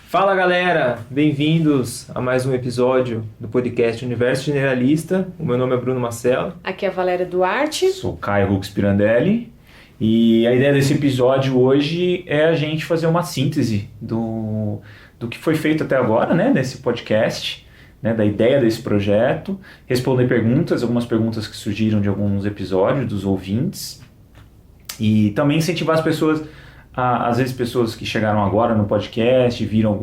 Fala galera, bem-vindos a mais um episódio do podcast Universo Generalista. O meu nome é Bruno Marcelo. Aqui é a Valéria Duarte. Sou Caio Rux Pirandelli e a ideia desse episódio hoje é a gente fazer uma síntese do que foi feito até agora, né, nesse podcast, né, da ideia desse projeto, responder perguntas, algumas perguntas que surgiram de alguns episódios dos ouvintes e também incentivar as pessoas, às vezes pessoas que chegaram agora no podcast, viram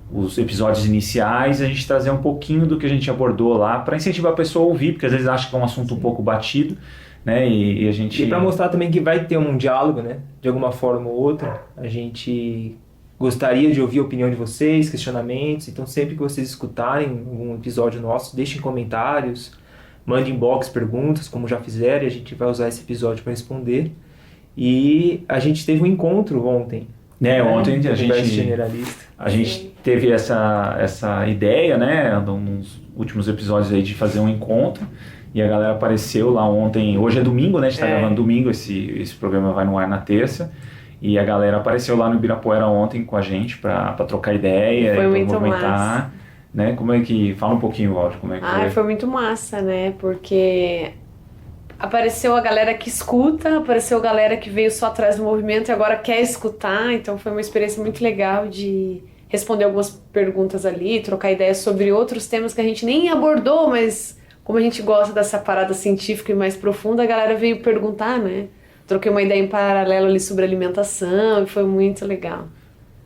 os episódios iniciais, a gente trazer um pouquinho do que a gente abordou lá para incentivar a pessoa a ouvir, porque às vezes acha que é um assunto um pouco batido, né? E a gente... E para mostrar também que vai ter um diálogo, né? De alguma forma ou outra, a gente gostaria de ouvir a opinião de vocês, questionamentos. Então sempre que vocês escutarem um episódio nosso, deixem comentários, mandem inbox perguntas, como já fizeram, e a gente vai usar esse episódio para responder. E a gente teve um encontro ontem. Ontem a gente teve essa ideia, né, nos últimos episódios aí de fazer um encontro, e a galera apareceu lá ontem. Hoje é domingo, né, a gente tá gravando domingo, esse programa vai no ar na terça, e a galera apareceu lá no Ibirapuera ontem com a gente para trocar ideia, foi e muito movimentar, massa. Né, como é que... Fala um pouquinho, Walter, como é que foi? Foi muito massa, né, porque... Apareceu a galera que escuta, apareceu a galera que veio só atrás do movimento e agora quer escutar, então foi uma experiência muito legal de responder algumas perguntas ali, trocar ideias sobre outros temas que a gente nem abordou, mas como a gente gosta dessa parada científica e mais profunda, a galera veio perguntar, né? Troquei uma ideia em paralelo ali sobre alimentação e foi muito legal.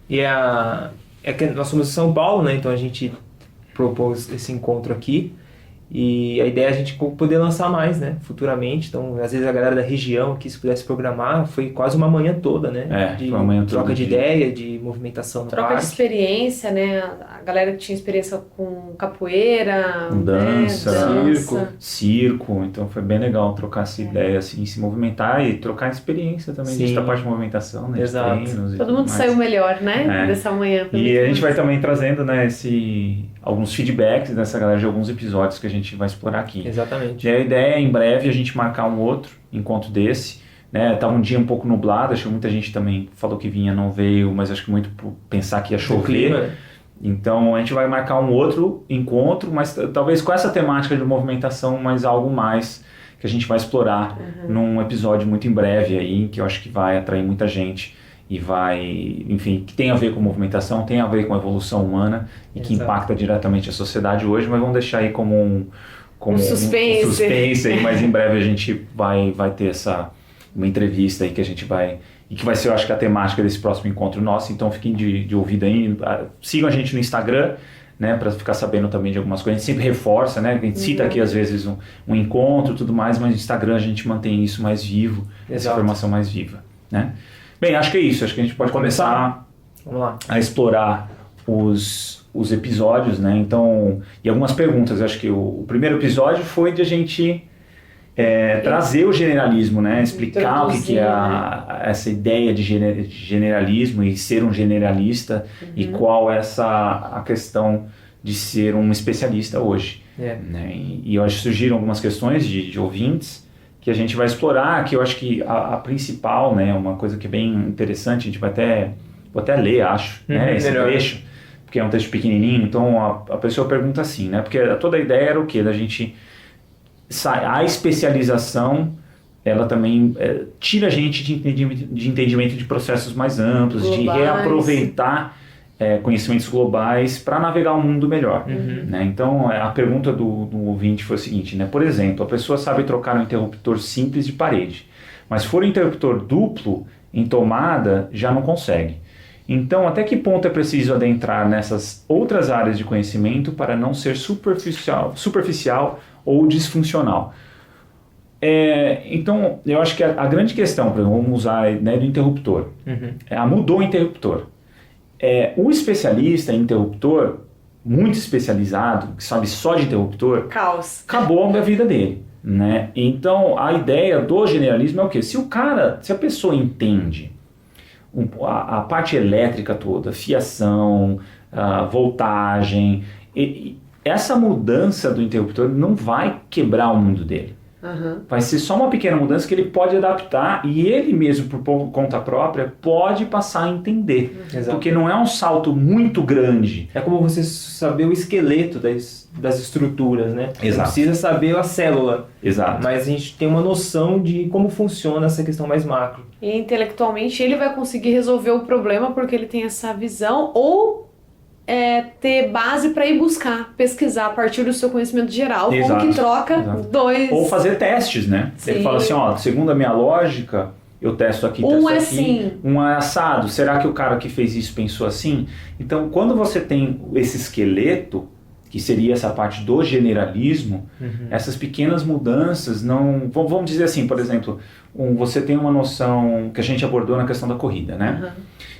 E é que nós somos de São Paulo, né? Então a gente propôs esse encontro aqui. E a ideia é a gente poder lançar mais, né, futuramente. Então, às vezes a galera da região aqui, se pudesse programar, foi quase uma manhã toda, né? De uma manhã troca toda de ideia, de movimentação no troca parque. De experiência, né? A galera que tinha experiência com capoeira, dança, né? circo. Então foi bem legal trocar essa ideia, assim, se movimentar e trocar experiência também. Sim. Da parte de movimentação, né? Exato. De treinos. Todo mundo saiu melhor, né? Dessa manhã. E a gente vai também trazendo, né, alguns feedbacks dessa galera de alguns episódios que a gente vai explorar aqui. Exatamente. E a ideia é em breve a gente marcar um outro encontro desse, né? Tá um dia um pouco nublado, acho que muita gente também falou que vinha, não veio, mas acho que muito por pensar que ia chover. Clima, né? Então a gente vai marcar um outro encontro, mas talvez com essa temática de movimentação, mas algo mais que a gente vai explorar num episódio muito em breve aí, que eu acho que vai atrair muita gente. E vai, enfim, que tem a ver com movimentação, tem a ver com a evolução humana e que impacta diretamente a sociedade hoje, mas vamos deixar aí como um suspense. Um suspense aí, mas em breve a gente vai ter uma entrevista aí que a gente vai, e que vai ser, eu acho que a temática desse próximo encontro nosso, então fiquem de ouvido aí, sigam a gente no Instagram, né, para ficar sabendo também de algumas coisas. A gente sempre reforça, né, a gente cita aqui às vezes um encontro e tudo mais, mas no Instagram a gente mantém isso mais vivo, essa informação mais viva, né. Bem, acho que é isso. Acho que a gente pode começar Vamos lá. A explorar os episódios, né? Então, e algumas perguntas. Acho que o primeiro episódio foi de a gente trazer o generalismo, né? Explicar o que é essa ideia de generalismo e ser um generalista e qual é a questão de ser um especialista hoje. Né? E eu acho que surgiram algumas questões de ouvintes que a gente vai explorar, que eu acho que a principal, né, uma coisa que é bem interessante, a gente vou até ler, acho, né, esse trecho, porque é um texto pequenininho, então a pessoa pergunta assim, né, porque toda a ideia era o quê? Da gente, a especialização, ela também tira a gente de entendimento de processos mais amplos, globais, de reaproveitar conhecimentos globais para navegar um mundo melhor. Né? Então, a pergunta do ouvinte foi o seguinte, né? Por exemplo, a pessoa sabe trocar um interruptor simples de parede, mas se for um interruptor duplo em tomada, já não consegue. Então, até que ponto é preciso adentrar nessas outras áreas de conhecimento para não ser superficial ou disfuncional? Então, eu acho que a grande questão, por exemplo, vamos usar, né, do interruptor. Mudou o interruptor. O especialista em interruptor, muito especializado, que sabe só de interruptor, caos. Acabou a vida dele, né? Então a ideia do generalismo é o quê? Se a pessoa entende a parte elétrica toda, fiação, voltagem, essa mudança do interruptor não vai quebrar o mundo dele. Vai ser só uma pequena mudança que ele pode adaptar e ele mesmo, por conta própria, pode passar a entender. Porque não é um salto muito grande. É como você saber o esqueleto das estruturas, né? Você Exato. precisa saber a célula. Exato. Mas a gente tem uma noção de como funciona essa questão mais macro. E intelectualmente ele vai conseguir resolver o problema porque ele tem essa visão ou ter base para ir buscar, pesquisar a partir do seu conhecimento geral, como que troca dois... Ou fazer testes, né? Sim. Ele fala assim, ó, segundo a minha lógica, eu testo aqui, testo aqui. Assim. Um é assado. Será que o cara que fez isso pensou assim? Então, quando você tem esse esqueleto, que seria essa parte do generalismo, essas pequenas mudanças não... Vamos dizer assim, por exemplo, você tem uma noção que a gente abordou na questão da corrida, né?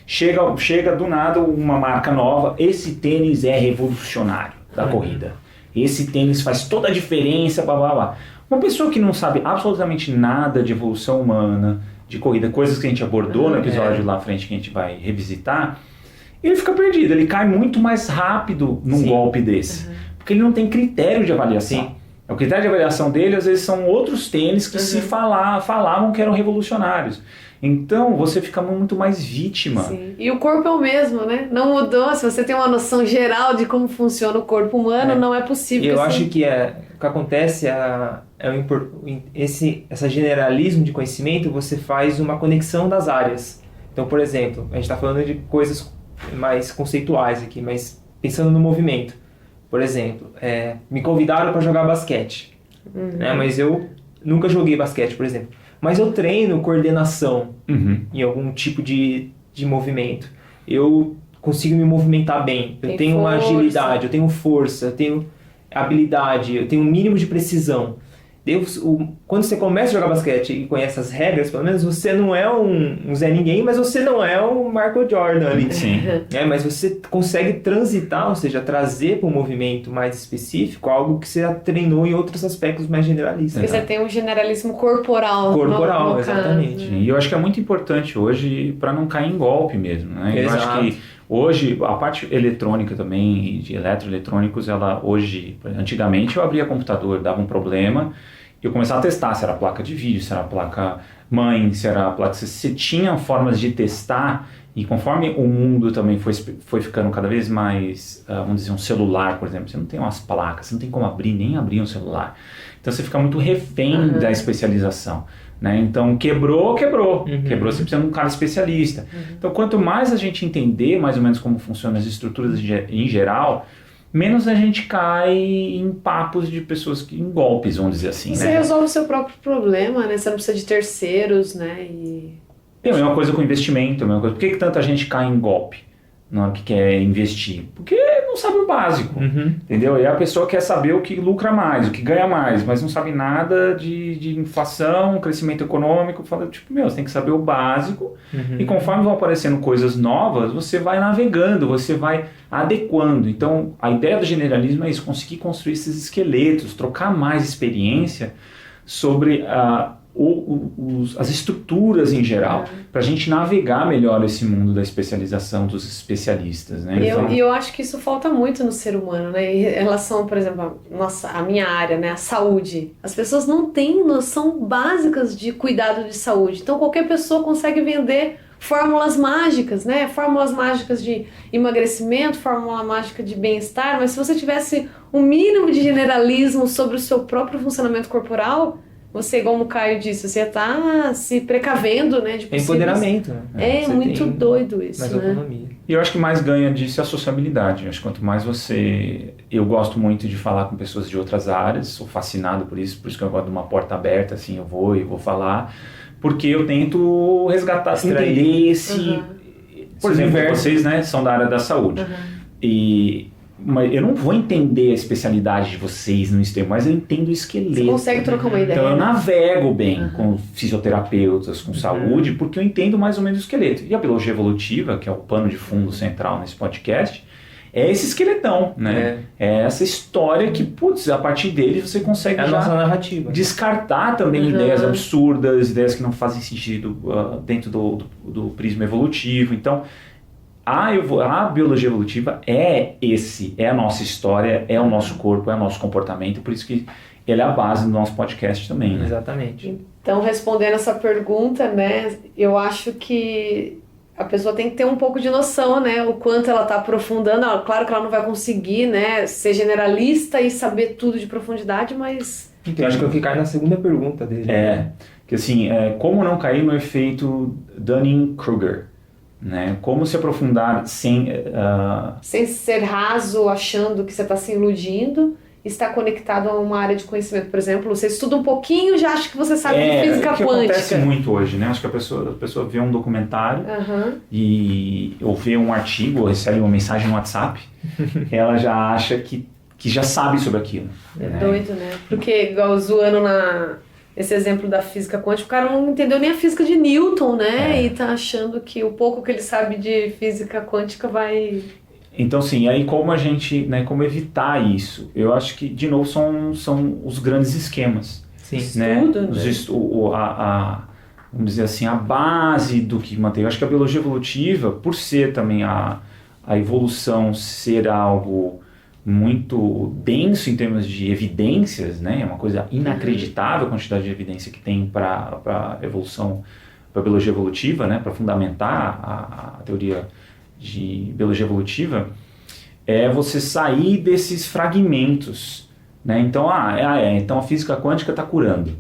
Chega do nada uma marca nova, esse tênis é revolucionário da corrida. Esse tênis faz toda a diferença, blá blá blá. Uma pessoa que não sabe absolutamente nada de evolução humana, de corrida, coisas que a gente abordou no episódio lá à frente que a gente vai revisitar, ele fica perdido, ele cai muito mais rápido num golpe desse. Porque ele não tem critério de avaliação. O critério de avaliação dele, às vezes, são outros tênis que se falavam que eram revolucionários. Então, você fica muito mais vítima. Sim. E o corpo é o mesmo, né? Não mudou. Se você tem uma noção geral de como funciona o corpo humano, não é possível. E eu acho que o que acontece esse generalismo de conhecimento, você faz uma conexão das áreas. Então, por exemplo, a gente está falando de coisas mais conceituais aqui, mas pensando no movimento. Por exemplo, me convidaram para jogar basquete, né? Mas eu nunca joguei basquete, por exemplo. Mas eu treino coordenação em algum tipo de movimento. Eu consigo me movimentar bem. Eu tenho uma agilidade, eu tenho força, eu tenho habilidade, eu tenho um mínimo de precisão. Quando você começa a jogar basquete e conhece as regras, pelo menos você não é um Zé Ninguém, mas você não é um Michael Jordan ali. Sim. Mas você consegue transitar, ou seja, trazer para um movimento mais específico algo que você já treinou em outros aspectos mais generalistas. Porque você tem um generalismo corporal. Corporal, exatamente. E eu acho que é muito importante hoje para não cair em golpe mesmo, né? Eu acho que hoje, a parte eletrônica também, de eletroeletrônicos, antigamente eu abria computador, dava um problema, eu começava a testar se era placa de vídeo, se era placa mãe, se era placa... Você tinha formas de testar, e conforme o mundo também foi ficando cada vez mais, vamos dizer, um celular, por exemplo, você não tem umas placas, você não tem como nem abrir um celular. Então você fica muito refém da especialização. Né? Então quebrou, você precisa de um cara especialista. Então quanto mais a gente entender mais ou menos como funcionam as estruturas em geral, menos a gente cai em papos de pessoas em golpes, vamos dizer assim. Você resolve o seu próprio problema, né? Você não precisa de terceiros, né? É a mesma coisa com investimento, a mesma coisa. Por que tanta gente cai em golpe na hora que quer investir? Porque não sabe o básico, entendeu? E a pessoa quer saber o que lucra mais, o que ganha mais, mas não sabe nada de inflação, crescimento econômico. Fala, você tem que saber o básico, e conforme vão aparecendo coisas novas, você vai navegando, você vai adequando. Então, a ideia do generalismo é isso, conseguir construir esses esqueletos, trocar mais experiência sobre as estruturas em geral, para a gente navegar melhor esse mundo da especialização dos especialistas, né? E eu acho que isso falta muito no ser humano, né? Em relação, por exemplo, a minha área, né? A saúde. As pessoas não têm noção básicas de cuidado de saúde. Então qualquer pessoa consegue vender fórmulas mágicas, né? Fórmulas mágicas de emagrecimento, fórmula mágica de bem-estar, mas se você tivesse um mínimo de generalismo sobre o seu próprio funcionamento corporal, você, como o Caio disse, você está se precavendo, né? De empoderamento. Né? É muito doido isso, mais né? autonomia. E eu acho que mais ganha disso é a sociabilidade. Eu acho que quanto mais você... Eu gosto muito de falar com pessoas de outras áreas, sou fascinado por isso que eu gosto de uma porta aberta, assim, eu vou falar, porque eu tento resgatar, entender esse... Por exemplo, vocês, né, são da área da saúde. Mas eu não vou entender a especialidade de vocês no extremo, mas eu entendo o esqueleto. Você consegue trocar uma ideia. Então eu navego bem com fisioterapeutas, com saúde, porque eu entendo mais ou menos o esqueleto. E a biologia evolutiva, que é o pano de fundo central nesse podcast, é esse esqueletão, né? É essa história que, a partir dele você consegue a nossa narrativa. Descartar também ideias absurdas, ideias que não fazem sentido dentro do prisma evolutivo. Então, a biologia evolutiva é a nossa história, é o nosso corpo, é o nosso comportamento, por isso que ele é a base do nosso podcast também, né? Exatamente. Então, respondendo essa pergunta, né, eu acho que a pessoa tem que ter um pouco de noção, né, o quanto ela está aprofundando. Claro que ela não vai conseguir, né, ser generalista e saber tudo de profundidade, mas... Então, eu acho que eu ficar na segunda pergunta dele. Que assim, como não cair no efeito Dunning-Kruger, né? Como se aprofundar sem... sem ser raso, achando que você está se iludindo, está conectado a uma área de conhecimento. Por exemplo, você estuda um pouquinho e já acha que você sabe de física o que quântica. Acontece muito hoje, né? Acho que a pessoa vê um documentário ou vê um artigo, ou recebe uma mensagem no WhatsApp, ela já acha que já sabe sobre aquilo. É doido, né? Porque, igual zoando esse exemplo da física quântica, o cara não entendeu nem a física de Newton, né? E tá achando que o pouco que ele sabe de física quântica vai... Então, sim, aí como a gente, né, como evitar isso? Eu acho que, de novo, são os grandes esquemas. Sim. Né? Estudo, né? Vamos dizer assim, a base do que mantém. Eu acho que a biologia evolutiva, por ser também a evolução ser algo muito denso em termos de evidências, né? É uma coisa inacreditável a quantidade de evidência que tem para a evolução, para a biologia evolutiva, né? Para fundamentar a teoria de biologia evolutiva, é você sair desses fragmentos, né? Então, então a física quântica está curando.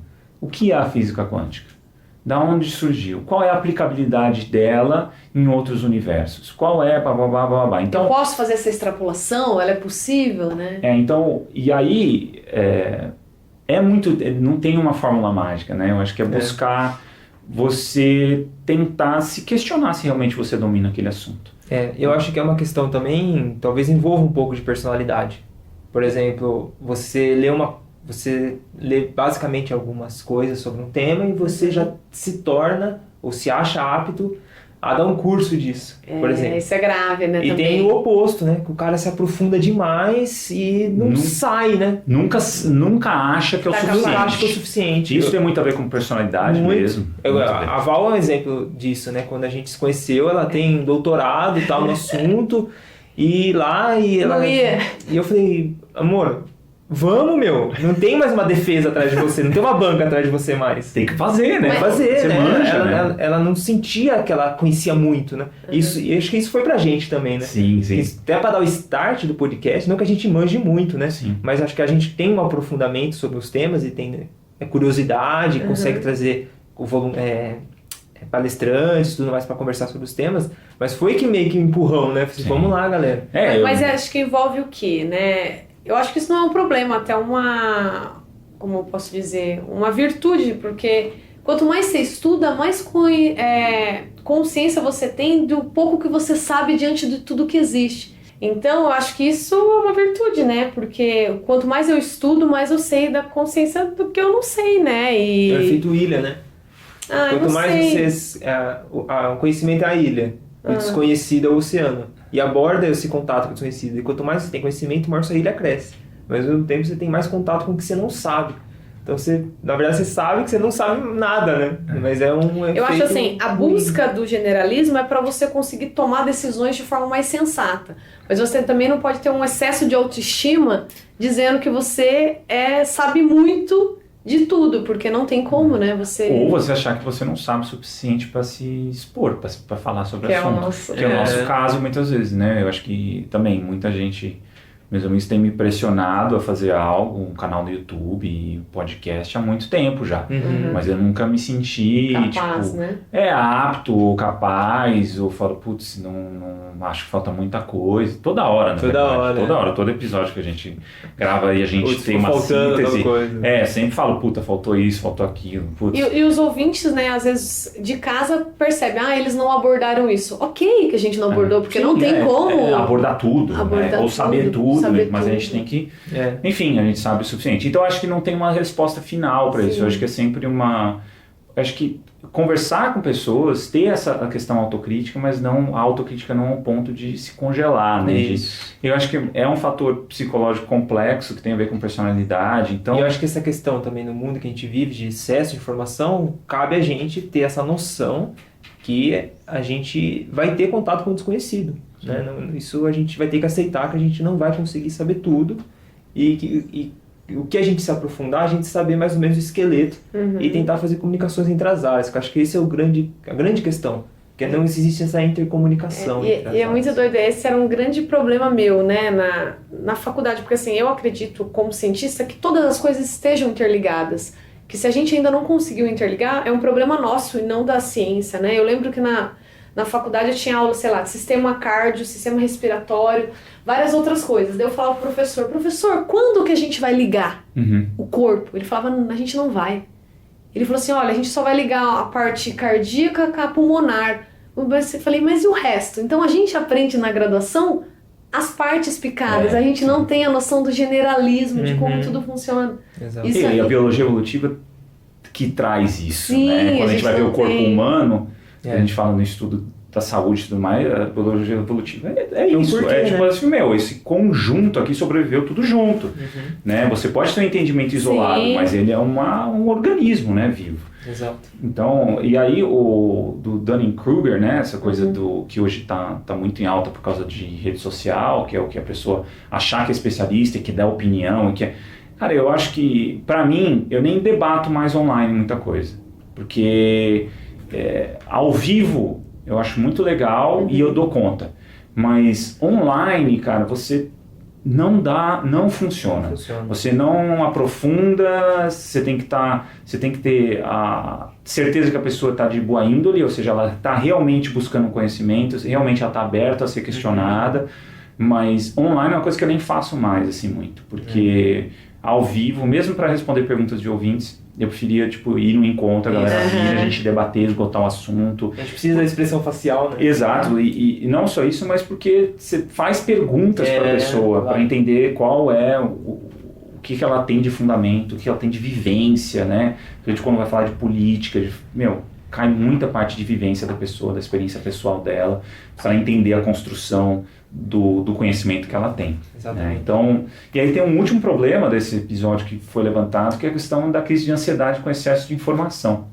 O que é a física quântica? Da onde surgiu? Qual é a aplicabilidade dela em outros universos? Qual é... Então, eu posso fazer essa extrapolação? Ela é possível, né? Então, e aí não tem uma fórmula mágica, né? Eu acho que é buscar você tentar se questionar se realmente você domina aquele assunto. Eu acho que é uma questão também, talvez envolva um pouco de personalidade. Por exemplo, você lê basicamente algumas coisas sobre um tema e você já se torna ou se acha apto a dar um curso disso, por exemplo. Isso é grave, né? E também. tem o oposto, né? Que o cara se aprofunda demais e não sai, né? Nunca acha que é o suficiente. Nunca acha que é o suficiente. Isso tem muito a ver com personalidade mesmo. A Val é um exemplo disso, né? Quando a gente se conheceu, ela tem doutorado e tal no assunto. E eu falei, amor, vamos, meu. Não tem mais uma defesa atrás de você, não tem uma banca atrás de você mais. Tem que fazer, né? Você né? Manja, né? Ela não sentia que ela conhecia muito, né? Isso, e acho que isso foi pra gente também, né? Sim. Até pra dar o start do podcast, não que a gente manje muito, né? Sim. Mas acho que a gente tem um aprofundamento sobre os temas e tem curiosidade, consegue trazer o volume... palestrantes e tudo mais para conversar sobre os temas, mas foi que meio que um empurrão, né? Falei, vamos lá, galera. Mas acho que envolve o quê, né? Eu acho que isso não é um problema, até como eu posso dizer, uma virtude, porque quanto mais você estuda, mais consciência você tem do pouco que você sabe diante de tudo que existe. Então, eu acho que isso é uma virtude, né? Porque quanto mais eu estudo, mais eu sei da consciência do que eu não sei, né? É o efeito ilha, né? Quanto mais o conhecimento é a ilha, o desconhecido é o oceano. E aborda esse contato com o desconhecido. E quanto mais você tem conhecimento, maior sua ilha cresce. Mas ao mesmo tempo você tem mais contato com o que você não sabe. Então na verdade você sabe que você não sabe nada, né? Mas é um efeito... Eu acho assim, a busca do generalismo é para você conseguir tomar decisões de forma mais sensata. Mas você também não pode ter um excesso de autoestima dizendo que você sabe muito de tudo, porque não tem como, né? Ou você achar que você não sabe o suficiente para se expor, para falar sobre o assunto. Que é o nosso caso muitas vezes, né? Eu acho que também muita gente, meus amigos, tem me pressionado a fazer algo, um canal no YouTube, podcast há muito tempo já. Mas eu nunca me senti capaz, né? Apto ou capaz, ou falo, putz, não acho que falta muita coisa. Toda hora, na verdade. Toda hora, todo episódio que a gente grava e a gente tem uma síntese. Sempre falo, puta, faltou isso, faltou aquilo. E os ouvintes, né, às vezes de casa percebem, eles não abordaram isso. Ok que a gente não abordou, porque não tem como abordar tudo, né? Ou saber tudo. Mas a gente tem que... Enfim, a gente sabe o suficiente. Então, eu acho que não tem uma resposta final para isso. Eu acho que é sempre acho que conversar com pessoas, ter a questão autocrítica, mas a autocrítica não ao ponto de se congelar, né? Eu acho que é um fator psicológico complexo que tem a ver com personalidade. Então... E eu acho que essa questão também no mundo que a gente vive, de excesso de informação, cabe a gente ter essa noção que a gente vai ter contato com o desconhecido. Né? Isso a gente vai ter que aceitar que a gente não vai conseguir saber tudo e o que a gente se aprofundar, a gente saber mais ou menos o esqueleto e tentar fazer comunicações entre as áreas, que eu acho que esse é a grande questão, que não existe essa intercomunicação entre as e é áreas. muito doido, esse era um grande problema meu, né, na faculdade, porque assim, eu acredito como cientista que todas as coisas estejam interligadas, que se a gente ainda não conseguiu interligar, é um problema nosso e não da ciência, né? Eu lembro que na faculdade eu tinha aula, sei lá, de sistema cardio, sistema respiratório, várias outras coisas. Daí eu falava pro professor, quando que a gente vai ligar o corpo? Ele falava, a gente não vai. Ele falou assim, olha, a gente só vai ligar a parte cardíaca com a pulmonar. Eu falei, mas e o resto? Então a gente aprende na graduação as partes picadas, a gente não tem a noção do generalismo, de como tudo funciona. Exato. Isso E a biologia evolutiva que traz isso, Sim, né? Quando a gente vai ver não o corpo tem. humano, a gente fala no estudo da saúde e tudo mais, a biologia evolutiva é isso, porquê, é tipo né? assim, esse conjunto aqui sobreviveu tudo junto, né? Você pode ter um entendimento isolado, Sim. mas ele é um organismo, né, vivo. Exato. Então, e aí do Dunning-Kruger, né, essa coisa do que hoje tá muito em alta por causa de rede social, que é o que a pessoa achar que é especialista e que dá opinião, e que é... Cara, eu acho que, pra mim, eu nem debato mais online muita coisa, porque ao vivo eu acho muito legal e eu dou conta, mas online, cara, você não funciona. Você não aprofunda, você tem que ter a certeza que a pessoa está de boa índole, ou seja, ela está realmente buscando conhecimento, realmente ela está aberta a ser questionada, mas online é uma coisa que eu nem faço mais, assim, muito, porque ao vivo, mesmo para responder perguntas de ouvintes, eu preferia, tipo, ir no encontro, a galera vir, a gente debater, esgotar o assunto. A gente precisa da expressão facial, né? Exato, e não só isso, mas porque você faz perguntas para a pessoa, para entender qual é o que ela tem de fundamento, o que ela tem de vivência, né? A gente, quando vai falar de política, cai muita parte de vivência da pessoa, da experiência pessoal dela, para entender a construção do conhecimento que ela tem. Exatamente. Né? Então, e aí tem um último problema desse episódio que foi levantado, que é a questão da crise de ansiedade com excesso de informação.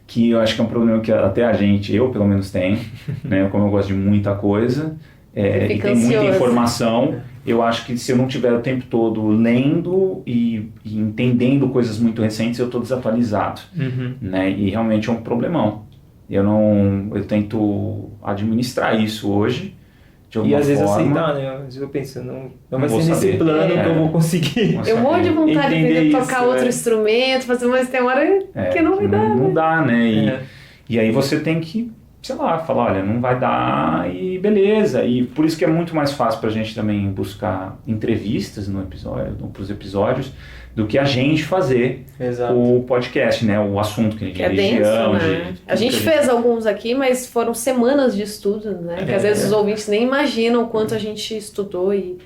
Que eu acho que é um problema que até eu pelo menos tenho, né? Como eu gosto de muita coisa, e tem muita informação, eu acho que se eu não tiver o tempo todo lendo e entendendo coisas muito recentes, eu estou desatualizado, né? E realmente é um problemão. Eu tento administrar isso hoje, de alguma às vezes forma. aceitar, né? Às vezes eu penso, não vai vou ser nesse saber. plano que eu vou conseguir. Eu morro de vontade de aprender a tocar isso, outro instrumento, fazer, mas tem hora que não vai dar. Não dá, né? E aí você tem que, sei lá, falar, olha, não vai dar e beleza. E por isso que é muito mais fácil pra gente também buscar entrevistas pros episódios, do que a gente fazer o podcast, né? O assunto que a gente é denso, né? A gente fez alguns aqui, mas foram semanas de estudo, né? Que às vezes os ouvintes nem imaginam o quanto a gente estudou. E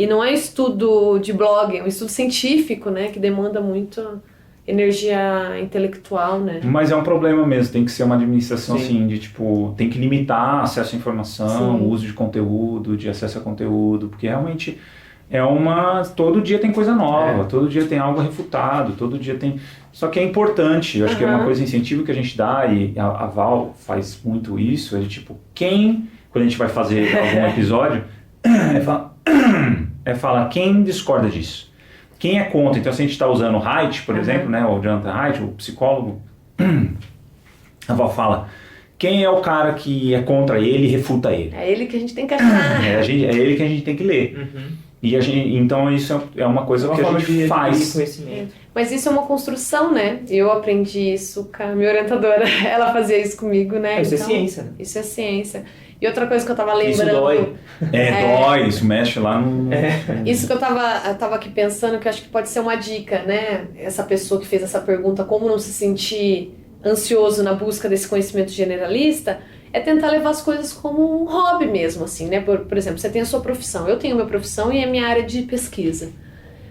não é estudo de blog, é um estudo científico, né? Que demanda muito energia intelectual, né? Mas é um problema mesmo, tem que ser uma administração assim, de tipo, tem que limitar acesso à informação, o uso de conteúdo, de acesso a conteúdo, porque realmente todo dia tem coisa nova, todo dia tem algo refutado, todo dia tem... Só que é importante, eu acho que é uma coisa incentivo que a gente dá, e a Val faz muito isso, tipo, quando a gente vai fazer algum episódio, fala quem discorda disso. Quem é contra? Então, se a gente está usando o Haidt, por exemplo, né, o Jonathan Haidt, o psicólogo, a Val fala, quem é o cara que é contra ele e refuta ele? É ele que a gente tem que achar. É ele que a gente tem que ler. E então isso é uma coisa que a gente faz. Mas isso é uma construção, né? Eu aprendi isso com a minha orientadora. Ela fazia isso comigo, né? Isso é ciência, né? Isso é ciência. E outra coisa que eu tava lembrando... Isso dói. Dói, isso mexe lá no... Isso que eu tava aqui pensando, que eu acho que pode ser uma dica, né? Essa pessoa que fez essa pergunta, como não se sentir ansioso na busca desse conhecimento generalista, é tentar levar as coisas como um hobby mesmo, assim, né? Por exemplo, você tem a sua profissão, eu tenho a minha profissão e a minha área de pesquisa.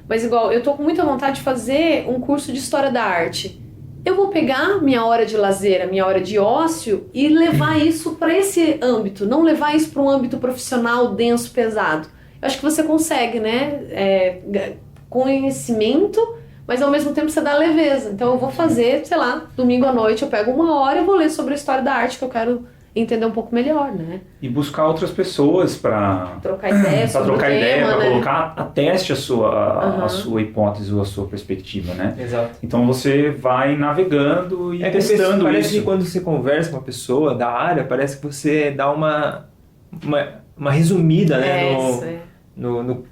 Mas igual, eu tô com muita vontade de fazer um curso de História da Arte. Eu vou pegar minha hora de lazer, a minha hora de ócio e levar isso para esse âmbito, não levar isso para um âmbito profissional denso, pesado. Eu acho que você consegue, né? Conhecimento, mas ao mesmo tempo você dá leveza. Então eu vou fazer, sei lá, domingo à noite eu pego uma hora e vou ler sobre a história da arte que eu quero entender um pouco melhor, né? E buscar outras pessoas para Trocar ideias sobre o trocar ideia, tema, para né? colocar a teste a sua hipótese ou a sua perspectiva, né? Exato. Então você vai navegando e É que testando parece isso. que quando você conversa com uma pessoa da área, parece que você dá uma resumida, né, Isso, é.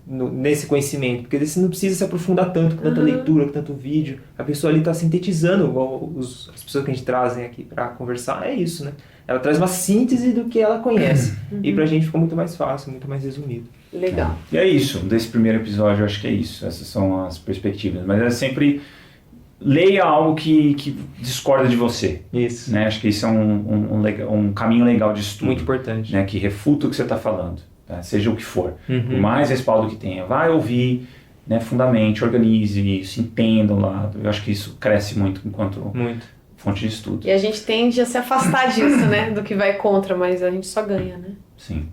nesse conhecimento, porque você não precisa se aprofundar tanto com tanta leitura, com tanto vídeo. A pessoa ali está sintetizando, igual as pessoas que a gente trazem aqui para conversar, é isso, né? Ela traz uma síntese do que ela conhece. E pra gente fica muito mais fácil, muito mais resumido. Legal. E é isso, desse primeiro episódio eu acho que é isso, essas são as perspectivas, mas é sempre leia algo que discorda de você. Isso. Né? Acho que isso é um caminho legal de estudo. Muito importante. Né? Que refuta o que você está falando, tá? Seja o que for. Por mais respaldo que tenha, vai ouvir, né? Fundamente, organize isso, entenda o lado. Eu acho que isso cresce muito enquanto fonte de estudo. E a gente tende a se afastar disso, né? Do que vai contra, mas a gente só ganha, né? Sim.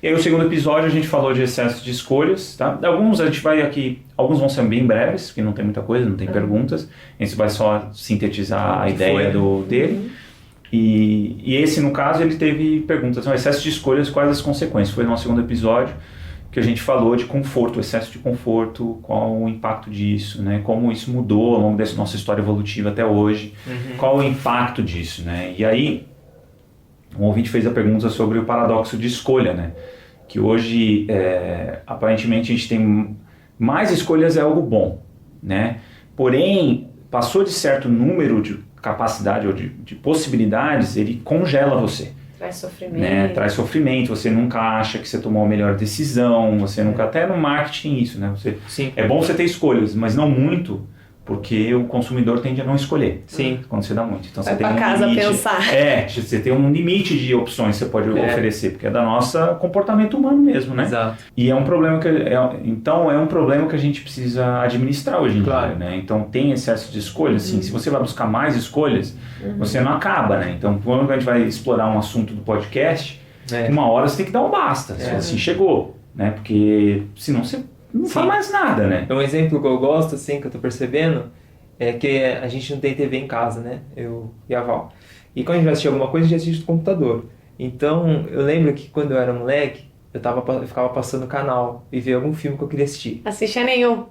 E aí o segundo episódio a gente falou de excesso de escolhas, tá? Alguns a gente vai aqui, alguns vão ser bem breves, porque não tem muita coisa, não tem perguntas. A gente vai só sintetizar a ideia dele. E esse, no caso, ele teve perguntas. Então, excesso de escolhas, quais as consequências? Foi no nosso segundo episódio que a gente falou de conforto, excesso de conforto, qual o impacto disso, né? Como isso mudou ao longo dessa nossa história evolutiva até hoje, qual o impacto disso, né? E aí, um ouvinte fez a pergunta sobre o paradoxo de escolha, né? Que hoje, aparentemente, a gente tem mais escolhas é algo bom, né? Porém, passou de certo número de capacidade ou de possibilidades, ele congela você. Traz sofrimento. Né? Traz sofrimento, você nunca acha que você tomou a melhor decisão, você nunca, até no marketing isso, né? É bom você ter escolhas, mas não muito, porque o consumidor tende a não escolher. Sim. Quando você dá muito. Então Vai você tem pra casa limite. pensar. Você tem um limite de opções que você pode oferecer, porque é da nossa comportamento humano mesmo, né? Exato. E é um problema então é um problema que a gente precisa administrar hoje em dia, né? Então tem excesso de escolhas, sim. Se você vai buscar mais escolhas, você não acaba, né? Então quando a gente vai explorar um assunto do podcast, uma hora você tem que dar um basta. Assim, chegou, né? Porque senão você não faz mais nada, né? Um exemplo que eu gosto, assim, que eu tô percebendo, é que a gente não tem TV em casa, né? Eu e a Val. E quando a gente vai assistir alguma coisa, a gente assiste no computador. Então, eu lembro que quando eu era moleque, eu ficava passando canal e via algum filme que eu queria assistir. Assistia nenhum.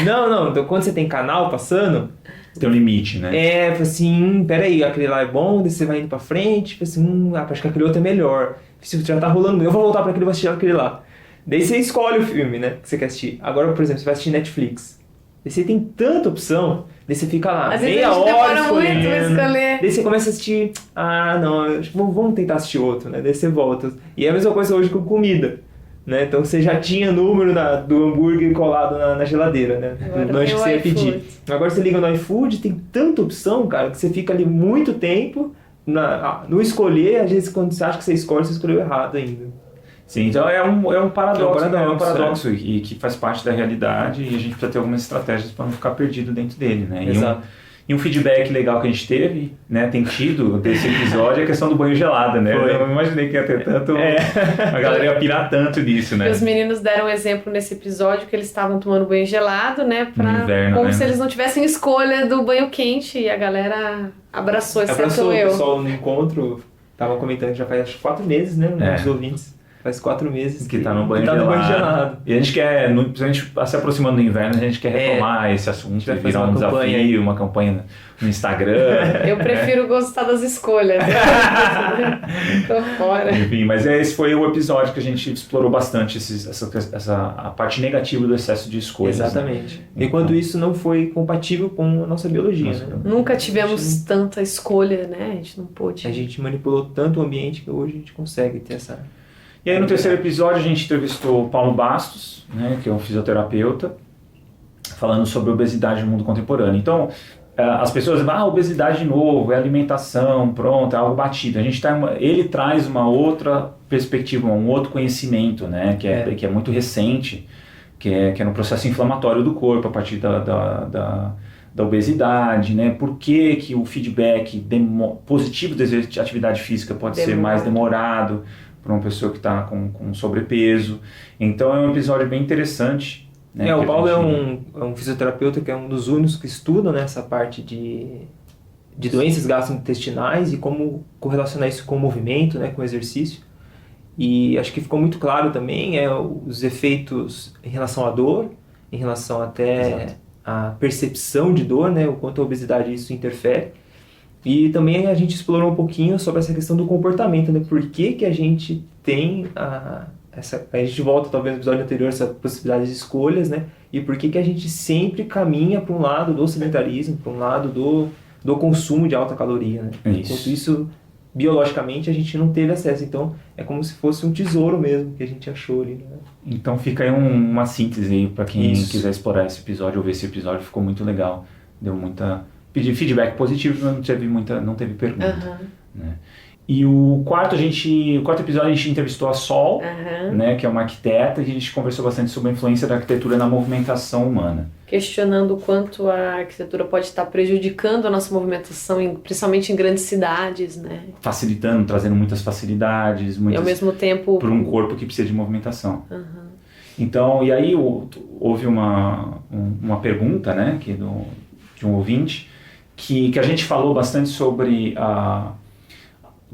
Não. Então, quando você tem canal passando... Tem um limite, né? Assim, peraí, aquele lá é bom, daí você vai indo pra frente, assim, acho que aquele outro é melhor. Se já tá rolando, eu vou voltar pra aquele, vou assistir aquele lá. Daí você escolhe o filme, né, que você quer assistir. Agora, por exemplo, você vai assistir Netflix. Daí você tem tanta opção, daí você fica lá, Às vezes meia a gente hora demora muito pra escolher. Daí você começa a assistir, vamos tentar assistir outro, né? Daí você volta. E é a mesma coisa hoje com comida, né? Então você já tinha número do hambúrguer colado na geladeira, né? No lanche que você ia pedir. Agora você liga no iFood, tem tanta opção, cara, que você fica ali muito tempo no escolher. Às vezes quando você acha que você escolhe, você escolheu errado ainda. Sim, então é um paradoxo e que faz parte da realidade, e a gente precisa ter algumas estratégias para não ficar perdido dentro dele, né? Exato. E um feedback legal que a gente teve, né, tem tido desse episódio, é a questão do banho gelado, né? Foi. Eu não imaginei que ia ter tanto, a galera ia pirar tanto nisso, né? E os meninos deram um exemplo nesse episódio que eles estavam tomando banho gelado, né? No inverno, como né? se eles não tivessem escolha do banho quente, e a galera abraçou, exceto eu. O pessoal no encontro tava comentando já faz acho 4 meses, né? Dos ouvintes. Faz 4 meses que tá no banho gelado. E a gente quer, principalmente se aproximando do inverno, a gente quer retomar esse assunto, virar um desafio, uma campanha no Instagram. Eu prefiro gostar das escolhas. Tô fora. Enfim, mas esse foi o episódio que a gente explorou bastante a parte negativa do excesso de escolhas. Exatamente. Né? Enquanto isso não foi compatível com a nossa biologia, né? Nunca tivemos tanta escolha, né? A gente não pôde. A gente manipulou tanto o ambiente que hoje a gente consegue ter essa... E aí no terceiro episódio a gente entrevistou o Paulo Bastos, né, que é um fisioterapeuta, falando sobre obesidade no mundo contemporâneo. Então, as pessoas dizem, obesidade de novo, é alimentação, pronto, é algo batido. Ele traz uma outra perspectiva, um outro conhecimento, né, que é muito recente, que é no processo inflamatório do corpo, a partir da obesidade, né? Por que o feedback positivo da atividade física pode ser mais demorado para uma pessoa que está com sobrepeso. Então é um episódio bem interessante. O Paulo é um fisioterapeuta que é um dos únicos que estuda, né, essa parte de de doenças gastrointestinais e como correlacionar isso com o movimento, né, com o exercício. E acho que ficou muito claro também os efeitos em relação à dor, em relação até à percepção de dor, né, o quanto a obesidade isso interfere. E também a gente explorou um pouquinho sobre essa questão do comportamento, né, por que que a gente tem a gente volta talvez no episódio anterior essa possibilidade de escolhas, né, e por que que a gente sempre caminha para um lado do sedentarismo, para um lado do consumo de alta caloria, né. Enquanto isso, biologicamente, a gente não teve acesso. Então, é como se fosse um tesouro mesmo que a gente achou ali, né? Então fica aí uma síntese aí para quem quiser explorar esse episódio ou ver esse episódio, ficou muito legal. Deu muita... Pedi feedback positivo, mas não teve pergunta. Né? E o quarto episódio a gente entrevistou a Sol, né, que é uma arquiteta, e a gente conversou bastante sobre a influência da arquitetura na movimentação humana. Questionando o quanto a arquitetura pode estar prejudicando a nossa movimentação, principalmente em grandes cidades, né? Facilitando, trazendo muitas facilidades, e ao mesmo tempo para um corpo que precisa de movimentação. Então, e aí houve uma pergunta, né, de um ouvinte, que a gente falou bastante sobre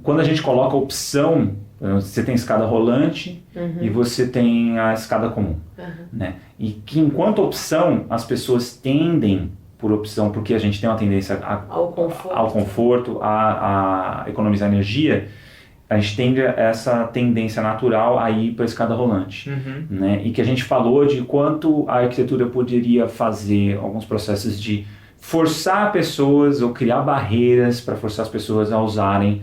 quando a gente coloca a opção, você tem escada rolante e você tem a escada comum, né? E que enquanto opção as pessoas tendem por opção, porque a gente tem uma tendência ao conforto, a economizar energia, a gente tem essa tendência natural a ir para a escada rolante, né? E que a gente falou de quanto a arquitetura poderia fazer alguns processos de forçar pessoas ou criar barreiras para forçar as pessoas a usarem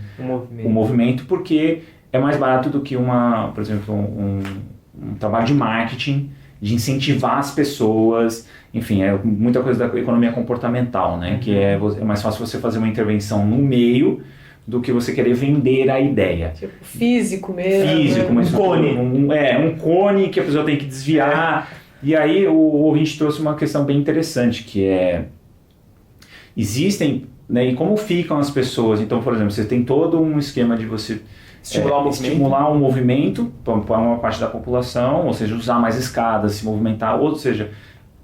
o movimento, porque é mais barato do que por exemplo, um trabalho de marketing, de incentivar as pessoas, enfim, é muita coisa da economia comportamental, né? Que é mais fácil você fazer uma intervenção no meio do que você querer vender a ideia. Tipo, físico mesmo. Físico, né? um cone. Um cone que a pessoa tem que desviar. E aí o ouvinte trouxe uma questão bem interessante, que existem, né, e como ficam as pessoas. Então, por exemplo, você tem todo um esquema de você estimular um movimento para uma parte da população, ou seja, usar mais escadas, se movimentar, ou seja,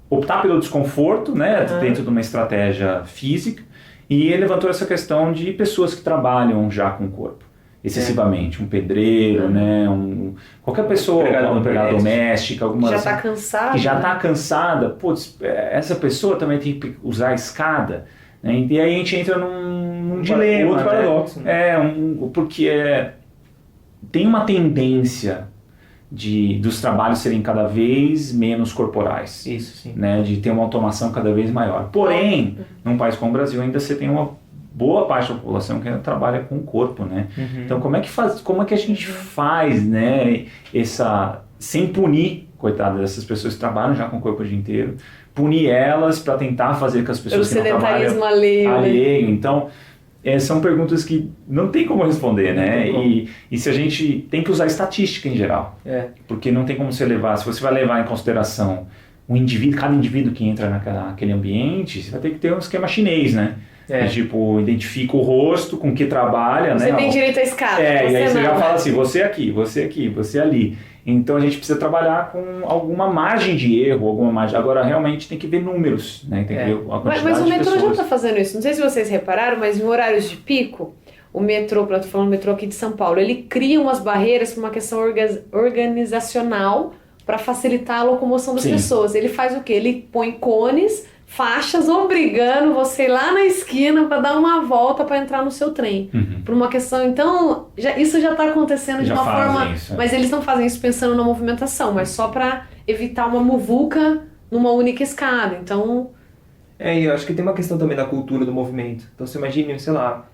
optar pelo desconforto, né, dentro de uma estratégia física. E ele levantou essa questão de pessoas que trabalham já com o corpo excessivamente, um pedreiro, né, qualquer pessoa, uma empregada doméstica, algumas já está cansada, que já está cansada, putz, essa pessoa também tem que usar a escada, né? E aí a gente entra num dilema, outro paradoxo, né? Porque tem uma tendência dos trabalhos serem cada vez menos corporais. Isso, sim. Né, de ter uma automação cada vez maior. Porém, num país como o Brasil, ainda você tem uma boa parte da população que ainda trabalha com o corpo, né? Então, como é que a gente faz, né, sem punir, coitada dessas pessoas que trabalham já com o corpo o dia inteiro, punir elas para tentar fazer com que as pessoas que não trabalham... O sedentarismo alheio. Então, são perguntas que não tem como responder, né? E se a gente tem que usar estatística em geral, porque não tem como você levar, se você vai levar em consideração cada indivíduo que entra naquele ambiente, você vai ter que ter um esquema chinês, né? Tipo, identifica o rosto com que trabalha, você né? tem direito à escada. E aí você já fala assim, você aqui, você ali. Então a gente precisa trabalhar com alguma margem de erro, Agora realmente tem que ver números, né? Tem que ver a quantidade mas o metrô de pessoas. já está fazendo isso. Não sei se vocês repararam, mas em horários de pico, o metrô, estou falando do metrô aqui de São Paulo, ele cria umas barreiras por uma questão organizacional para facilitar a locomoção das pessoas. Ele faz o quê? Ele põe cones, faixas, obrigando você ir lá na esquina para dar uma volta para entrar no seu trem. Por uma questão, então, isso já está acontecendo de uma forma... Mas eles não fazem isso pensando na movimentação, mas só para evitar uma muvuca numa única escada. Então... eu acho que tem uma questão também da cultura do movimento. Então, você imagine, sei lá,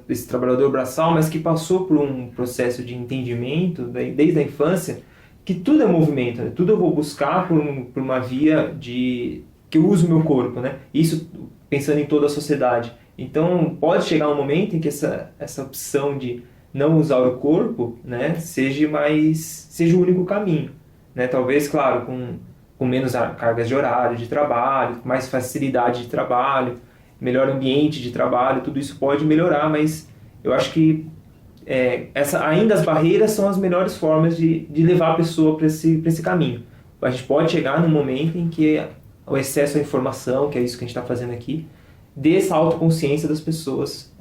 esse trabalhador braçal, mas que passou por um processo de entendimento, desde a infância, que tudo é movimento, né? Tudo eu vou buscar por uma via que eu uso o meu corpo, né? Isso pensando em toda a sociedade. Então, pode chegar um momento em que essa opção de não usar o corpo, né, seja o único caminho, né? Talvez, claro, com menos cargas de horário de trabalho, com mais facilidade de trabalho, melhor ambiente de trabalho, tudo isso pode melhorar, mas eu acho que ainda as barreiras são as melhores formas de levar a pessoa para esse caminho. A gente pode chegar num momento em que o excesso de informação, que é isso que a gente está fazendo aqui, dê essa autoconsciência das pessoas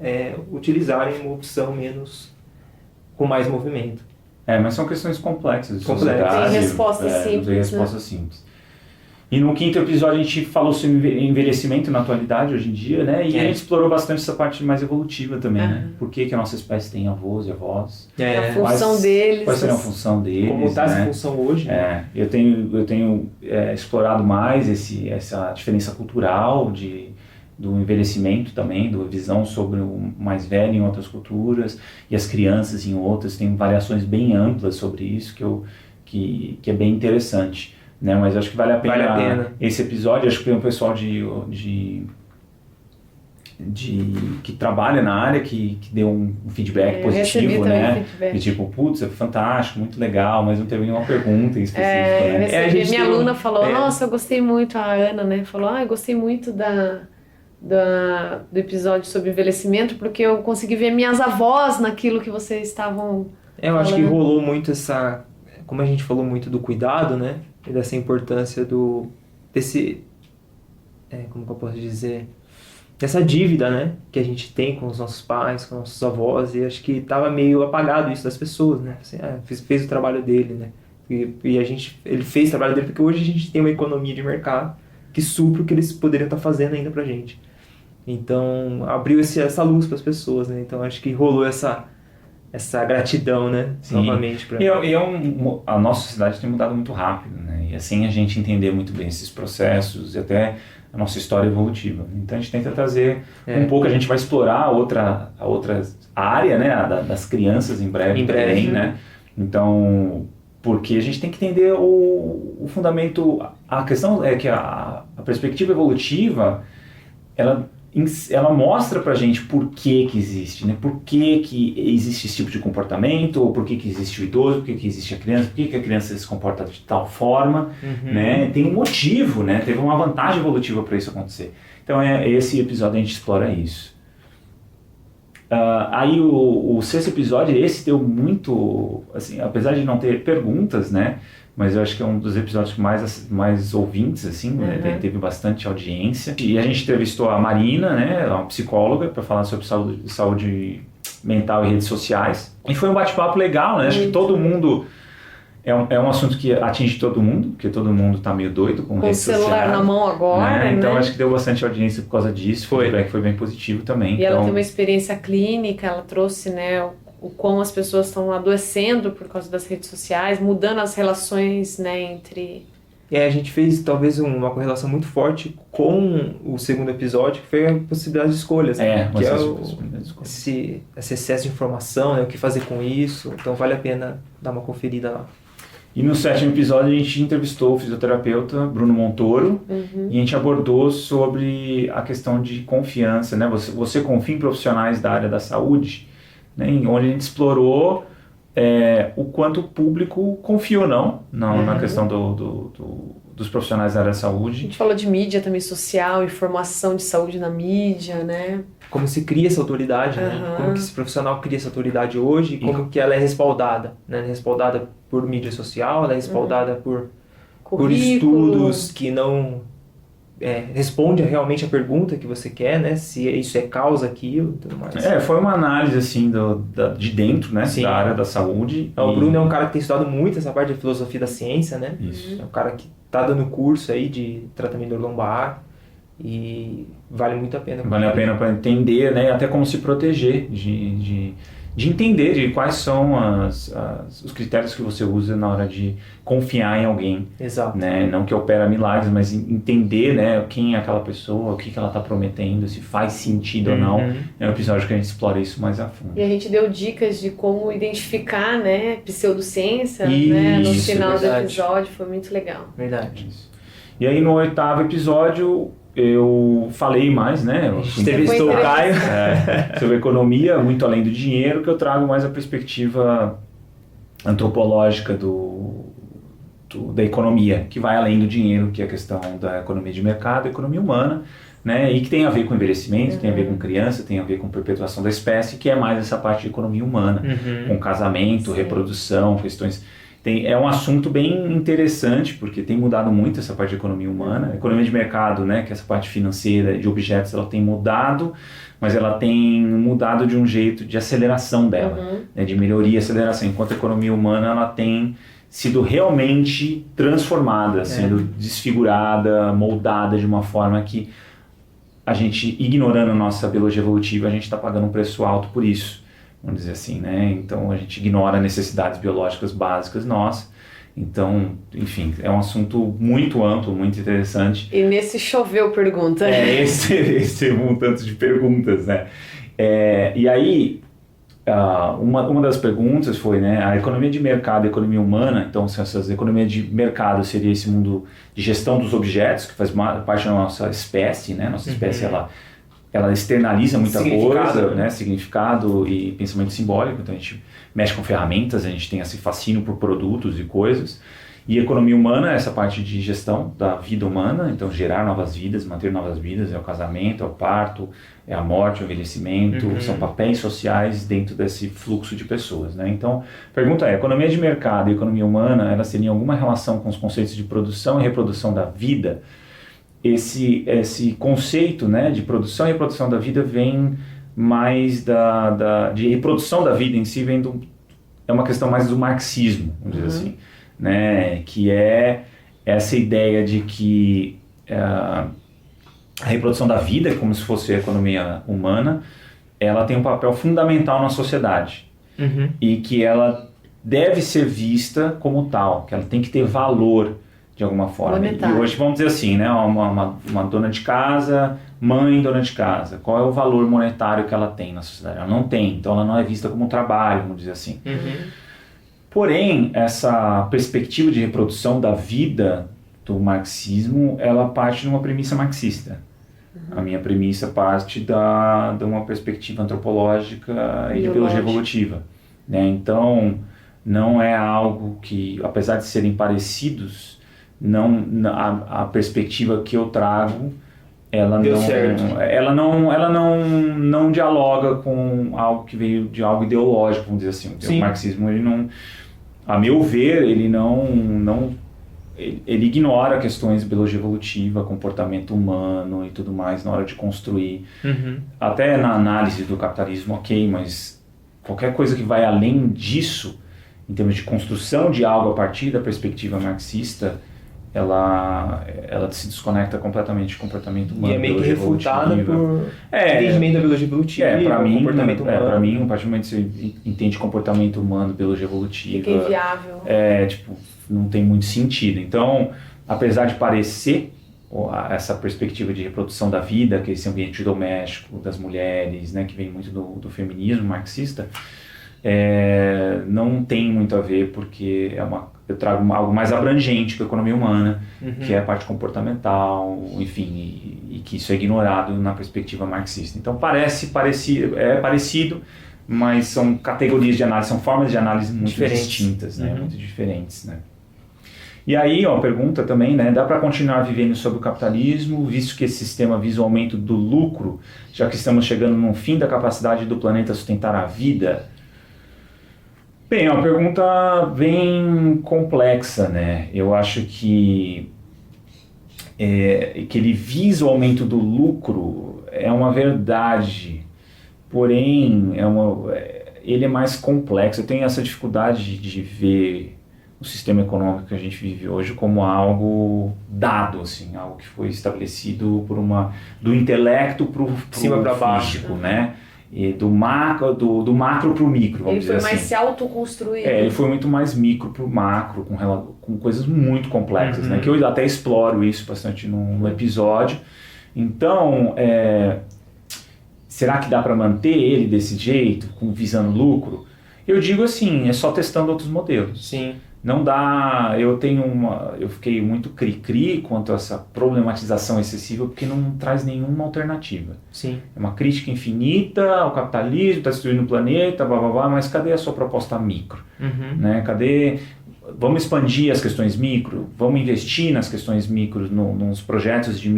utilizarem uma opção com mais movimento. Mas são questões complexas de Complexas. sociedade. Tem respostas simples. Não tem resposta simples. E no 5º episódio a gente falou sobre envelhecimento na atualidade, hoje em dia, né? E a gente explorou bastante essa parte mais evolutiva também, né? Por que a nossa espécie tem avós e avós? A função deles. Qual seria a função deles? Como está né? essa função hoje? Né? Eu tenho explorado mais essa diferença cultural do envelhecimento também, da visão sobre o mais velho em outras culturas e as crianças em outras. Tem variações bem amplas sobre isso que é bem interessante. Né, mas acho que vale a pena esse episódio. Acho que tem um pessoal que trabalha na área que deu um feedback positivo, né? E tipo, putz, é fantástico, muito legal, mas não teve nenhuma pergunta em específico. Eu né? recebi, minha aluna falou, nossa, eu gostei muito, a Ana, né? Falou, eu gostei muito do episódio sobre envelhecimento, porque eu consegui ver minhas avós naquilo que vocês estavam eu acho que rolou muito como a gente falou muito do cuidado, né? E dessa importância desse, como que eu posso dizer, dessa dívida, né? Que a gente tem com os nossos pais, com os nossos avós, e acho que estava meio apagado isso das pessoas, né? Assim, fez o trabalho dele, né? E ele fez o trabalho dele porque hoje a gente tem uma economia de mercado que supre o que eles poderiam estar fazendo ainda pra gente. Então, abriu essa luz para as pessoas, né? Então, acho que rolou essa gratidão, né? Sim. Novamente. A nossa sociedade tem mudado muito rápido, né? E assim a gente entender muito bem esses processos e até a nossa história evolutiva. Então a gente tenta trazer um pouco, a gente vai explorar a outra área, né? Das crianças em breve também, né? Então, porque a gente tem que entender o fundamento. A questão é que a perspectiva evolutiva, ela mostra pra gente por que existe, né? Por que existe esse tipo de comportamento, ou por que existe o idoso, por que existe a criança, por que a criança se comporta de tal forma, né? Tem um motivo, né? Teve uma vantagem evolutiva para isso acontecer. Então, esse episódio a gente explora isso. Aí o 6º episódio, esse deu muito, assim, apesar de não ter perguntas, né? Mas eu acho que é um dos episódios que mais ouvintes, assim, né? Teve bastante audiência. E a gente entrevistou a Marina, né? Uma psicóloga, para falar sobre saúde mental e redes sociais. E foi um bate-papo legal, né? Acho que todo mundo... É um assunto que atinge todo mundo, porque todo mundo tá meio doido com redes sociais. Com o celular na mão agora, né? Então acho que deu bastante audiência por causa disso. O feedback foi bem positivo também. E ela tem uma experiência clínica, ela trouxe, né, o como as pessoas estão adoecendo por causa das redes sociais, mudando as relações, né, entre... A gente fez talvez uma correlação muito forte com o 2º episódio, que foi a possibilidade de escolhas, né? Que esse excesso de informação, né? O que fazer com isso. Então vale a pena dar uma conferida lá. E no 7º episódio a gente entrevistou o fisioterapeuta Bruno Montoro e a gente abordou sobre a questão de confiança, né? Você confia em profissionais da área da saúde, né? Onde a gente explorou o quanto o público confia ou não na questão dos profissionais da área da saúde. A gente falou de mídia também social, informação de saúde na mídia, né? Como se cria essa autoridade, né? Como que esse profissional cria essa autoridade hoje e como que ela é respaldada, né? Respaldada por mídia social, ela é respaldada por estudos que não responde realmente a pergunta que você quer, né? Se isso é causa aquilo e tudo mais. Foi uma análise, assim, de dentro, né? Sim. Da área da saúde. O Bruno é um cara que tem estudado muito essa parte de filosofia da ciência, né? Isso. É um cara que tá dando curso aí de tratamento de dor lombar e vale muito a pena. Vale a pena para entender, né? Até como se proteger de entender de quais são os critérios que você usa na hora de confiar em alguém. Exato. Né? Não que opera milagres, mas entender, né, quem é aquela pessoa, o que ela está prometendo, se faz sentido ou não. É um episódio que a gente explora isso mais a fundo. E a gente deu dicas de como identificar, né, pseudociência, né, no final do episódio. Foi muito legal. Verdade. Isso. E aí no 8º episódio eu falei mais, né? A gente entrevistou o Caio sobre economia, muito além do dinheiro, que eu trago mais a perspectiva antropológica da economia, que vai além do dinheiro, que é a questão da economia de mercado, economia humana, né? E que tem a ver com envelhecimento, tem a ver com criança, tem a ver com perpetuação da espécie, que é mais essa parte de economia humana, com casamento, reprodução, questões É um assunto bem interessante, porque tem mudado muito essa parte de economia humana. A economia de mercado, né, que é essa parte financeira de objetos, ela tem mudado, mas ela tem mudado de um jeito de aceleração dela, né, de melhoria e aceleração, enquanto a economia humana ela tem sido realmente transformada, sendo desfigurada, moldada de uma forma que a gente, ignorando a nossa biologia evolutiva, a gente está pagando um preço alto por isso. Vamos dizer assim, né? Então a gente ignora necessidades biológicas básicas nossas. Então, enfim, é um assunto muito amplo, muito interessante. E nesse choveu pergunta. Esse é um tanto de perguntas, né? E aí, uma das perguntas foi, né, a economia de mercado e a economia humana. Então, essas economias de mercado seria esse mundo de gestão dos objetos, que faz parte da nossa espécie, né? Nossa espécie, ela externaliza muita coisa, né? Significado e pensamento simbólico. Então a gente mexe com ferramentas, a gente tem esse fascínio por produtos e coisas. E a economia humana é essa parte de gestão da vida humana, então gerar novas vidas, manter novas vidas, é o casamento, é o parto, é a morte, o envelhecimento, são papéis sociais dentro desse fluxo de pessoas, né? Então, a pergunta é, a economia de mercado e a economia humana, elas teriam alguma relação com os conceitos de produção e reprodução da vida? Esse conceito, né, de produção e reprodução da vida vem mais de reprodução da vida em si, é uma questão mais do marxismo, vamos dizer assim, né, que é essa ideia de que a reprodução da vida, como se fosse a economia humana, ela tem um papel fundamental na sociedade e que ela deve ser vista como tal, que ela tem que ter valor de alguma forma. Monetário. E hoje, vamos dizer assim, né, uma dona de casa, mãe dona de casa, qual é o valor monetário que ela tem na sociedade? Ela não tem, então ela não é vista como trabalho, vamos dizer assim. Porém, essa perspectiva de reprodução da vida do marxismo, ela parte de uma premissa marxista. A minha premissa parte de uma perspectiva antropológica e de biologia evolutiva, né? Então, não é algo que, apesar de serem parecidos, a perspectiva que eu trago, ela não dialoga com algo que veio de algo ideológico, vamos dizer assim. O marxismo, ele não, a meu ver, ele ignora questões de biologia evolutiva, comportamento humano e tudo mais na hora de construir. Até na análise do capitalismo, ok, mas qualquer coisa que vai além disso, em termos de construção de algo a partir da perspectiva marxista, ela se desconecta completamente do comportamento humano. E é meio que refutada por entendimento da biologia evolutiva, comportamento humano. Para mim, a partir do momento que você entende comportamento humano, biologia evolutiva, fica inviável. Não tem muito sentido. Então, apesar de parecer essa perspectiva de reprodução da vida, que é esse ambiente doméstico das mulheres, né, que vem muito do feminismo marxista, não tem muito a ver, porque eu trago algo mais abrangente que a economia humana, que é a parte comportamental, enfim, e que isso é ignorado na perspectiva marxista. Então é parecido, mas são categorias de análise, são formas de análise muito distintas, né? Muito diferentes, né? E aí, pergunta também, né? Dá para continuar vivendo sob o capitalismo, visto que esse sistema visa o aumento do lucro, já que estamos chegando no fim da capacidade do planeta sustentar a vida? Bem, é uma pergunta bem complexa, né? Eu acho que ele visa o aumento do lucro é uma verdade, porém ele é mais complexo. Eu tenho essa dificuldade de ver o sistema econômico que a gente vive hoje como algo dado, assim, algo que foi estabelecido do intelecto para o físico, né? E do macro para o micro, vamos dizer assim. Ele foi mais se autoconstruir. Ele foi muito mais micro para o macro, com coisas muito complexas, né? Que eu até exploro isso bastante no episódio. Então, será que dá para manter ele desse jeito, visando lucro? Eu digo assim, é só testando outros modelos. Sim. Não dá, eu fiquei muito cri-cri quanto a essa problematização excessiva, porque não traz nenhuma alternativa. Sim. É uma crítica infinita ao capitalismo, está destruindo o planeta, blá, blá, blá, mas cadê a sua proposta micro? Né? Vamos expandir as questões micro, vamos investir nas questões micro, nos projetos de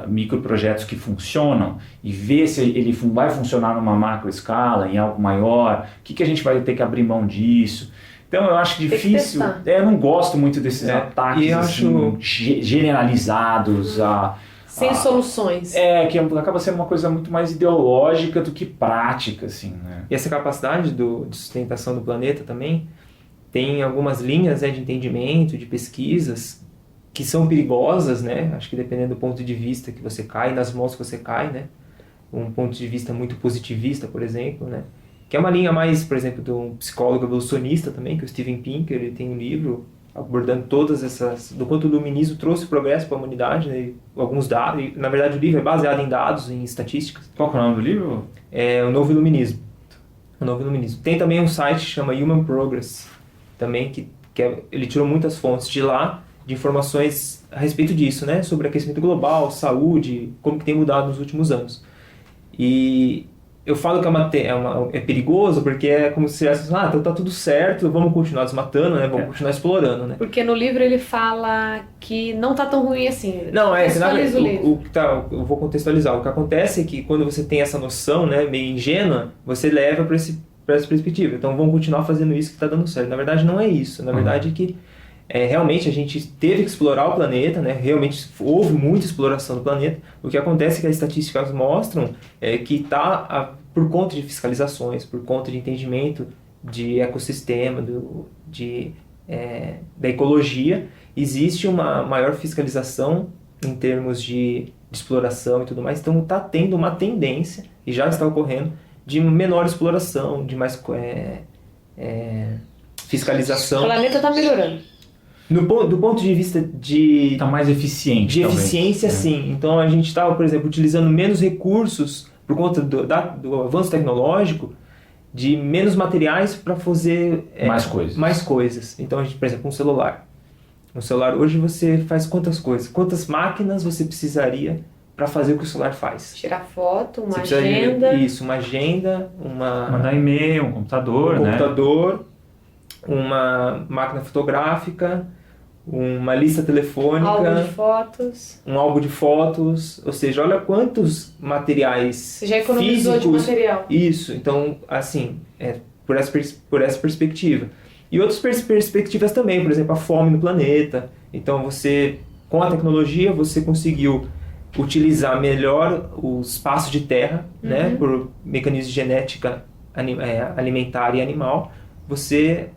microprojetos que funcionam e ver se ele vai funcionar numa macro escala, em algo maior, o que a gente vai ter que abrir mão disso. Então eu acho difícil, eu não gosto muito desses ataques assim, generalizados sem soluções. Que acaba sendo uma coisa muito mais ideológica do que prática, assim, né? E essa capacidade de sustentação do planeta também tem algumas linhas, né, de entendimento, de pesquisas que são perigosas, né? Acho que dependendo do ponto de vista que você cai, nas mãos que você cai, né? Um ponto de vista muito positivista, por exemplo, né? Que é uma linha mais, por exemplo, de um psicólogo evolucionista também, que é o Steven Pinker. Ele tem um livro abordando todas essas, do quanto o iluminismo trouxe progresso para a humanidade, né? E alguns dados, e, na verdade o livro é baseado em dados, em estatísticas. Qual que é o nome do livro? É o Novo Iluminismo. O Novo Iluminismo. Tem também um site que chama Human Progress, também, ele tirou muitas fontes de lá, de informações a respeito disso, né? Sobre aquecimento global, saúde, como que tem mudado nos últimos anos. E eu falo que é perigoso porque é como se tivesse, então tá tudo certo, vamos continuar desmatando, né? Vamos continuar explorando, né? Porque no livro ele fala que não tá tão ruim assim. Não, eu vou contextualizar. O que acontece é que quando você tem essa noção, né, meio ingênua, você leva para essa perspectiva. Então vamos continuar fazendo isso que está dando certo. Na verdade não é isso. Na verdade é que realmente a gente teve que explorar o planeta, né? Realmente houve muita exploração do planeta. O que acontece é que as estatísticas mostram que por conta de fiscalizações, por conta de entendimento de ecossistema, da ecologia, existe uma maior fiscalização em termos de exploração e tudo mais. Então está tendo uma tendência, e já está ocorrendo, de menor exploração, de mais fiscalização. O planeta está melhorando. Do ponto de vista de... Está mais eficiente, de eficiência, sim. Então a gente está, por exemplo, utilizando menos recursos por conta do avanço tecnológico, de menos materiais para fazer mais coisas. Então, por exemplo, um celular. Um celular hoje você faz quantas coisas? Quantas máquinas você precisaria para fazer o que o celular faz? Tirar foto, uma agenda. Isso, uma agenda, mandar e-mail, um computador, uma máquina fotográfica, uma lista telefônica, um álbum de fotos, ou seja, olha quantos materiais você já economizou físicos, de material. Isso, então, assim, por essa perspectiva. E outras perspectivas também, por exemplo, a fome no planeta. Então, com a tecnologia, você conseguiu utilizar melhor o espaço de terra, né, por mecanismos de genética alimentar e animal, você